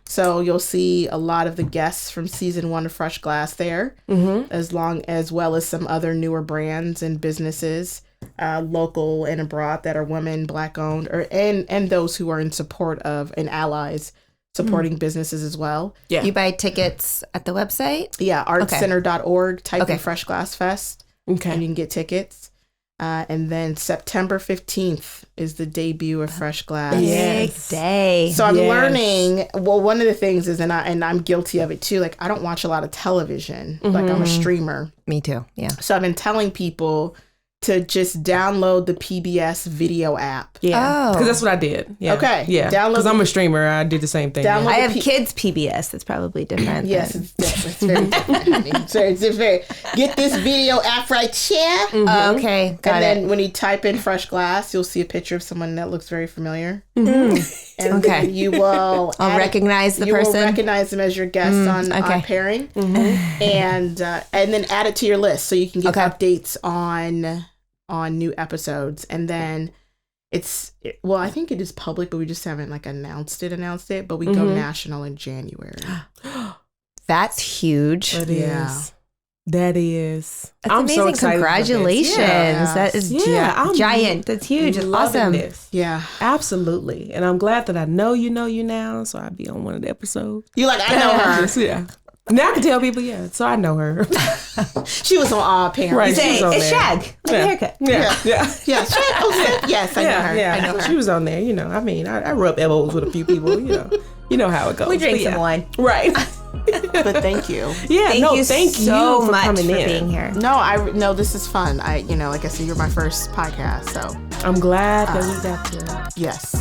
So you'll see a lot of the guests from season 1 of Fresh Glass there, as well as some other newer brands and businesses, local and abroad, that are women, Black owned, and those who are in support of and allies supporting businesses as well. Yeah. You buy tickets at the website? Yeah, artcenter.org, type Okay. in Fresh Glass Fest, Okay. and you can get tickets. And then September 15th is the debut of Fresh Glass. Big day. So I'm Yes. learning, well, one of the things is, and I'm guilty of it too, like I don't watch a lot of television. Like I'm a streamer. Me too. Yeah. So I've been telling people to just download the PBS video app. Yeah. Oh. Because that's what I did. Yeah. Okay. Yeah. Download Because I'm the- a streamer. I did the same thing. Download- I have P- kids PBS. That's probably different. Yes, than- it's different. It's very different. I mean, it's very, get this video app right here. Oh, okay. Got And it. then when you type in Fresh Glass, you'll see a picture of someone that looks very familiar. And Okay. then you will I'll recognize the you person. will recognize them as your guest on okay. Pairing, and then add it to your list so you can get Okay. updates on new episodes. And then I think it is public, but we just haven't like announced it. But we go national in January. That's huge. That Yeah. is. That is. That's I'm amazing. so excited for this. Congratulations. Yeah. That is Yeah, I'm giant. That's huge. It's Loving awesome. this. Yeah, Absolutely. And I'm glad that I know you now, so I'll be on one of the episodes. you like I know her. Yeah. Now I can tell people, so I know her. She was on All Parents. Right. Say, She's on it's there. Shag. Like a haircut. Yeah. Yeah. Yeah, yes, I know her. Yeah. I know her. She was on there, I mean, I rub elbows with a few people, You know how it goes. We drink But some yeah. wine. Right. But thank you. Yeah. Thank you thank so you for much coming for in. being here. No, this is fun. Like I said, you're my first podcast, so I'm glad that we got to yes.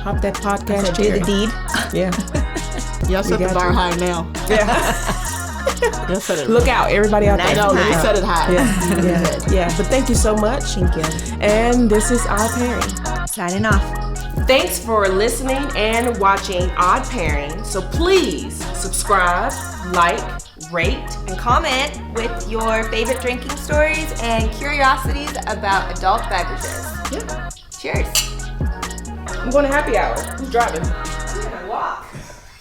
hop that podcast So do chair. the deed. Yeah. Y'all set the got bar you. high now. Yeah. Y'all set it. Look out, everybody out there. No, Look we out. set it high. Yeah. But thank you so much. Thank you. And this is Odd Pairing. Signing off. Thanks for listening and watching Odd Pairing. So please subscribe, like, rate. And comment with your favorite drinking stories and curiosities about adult beverages. Yeah. Cheers. I'm going to happy hour. Who's driving? Walk.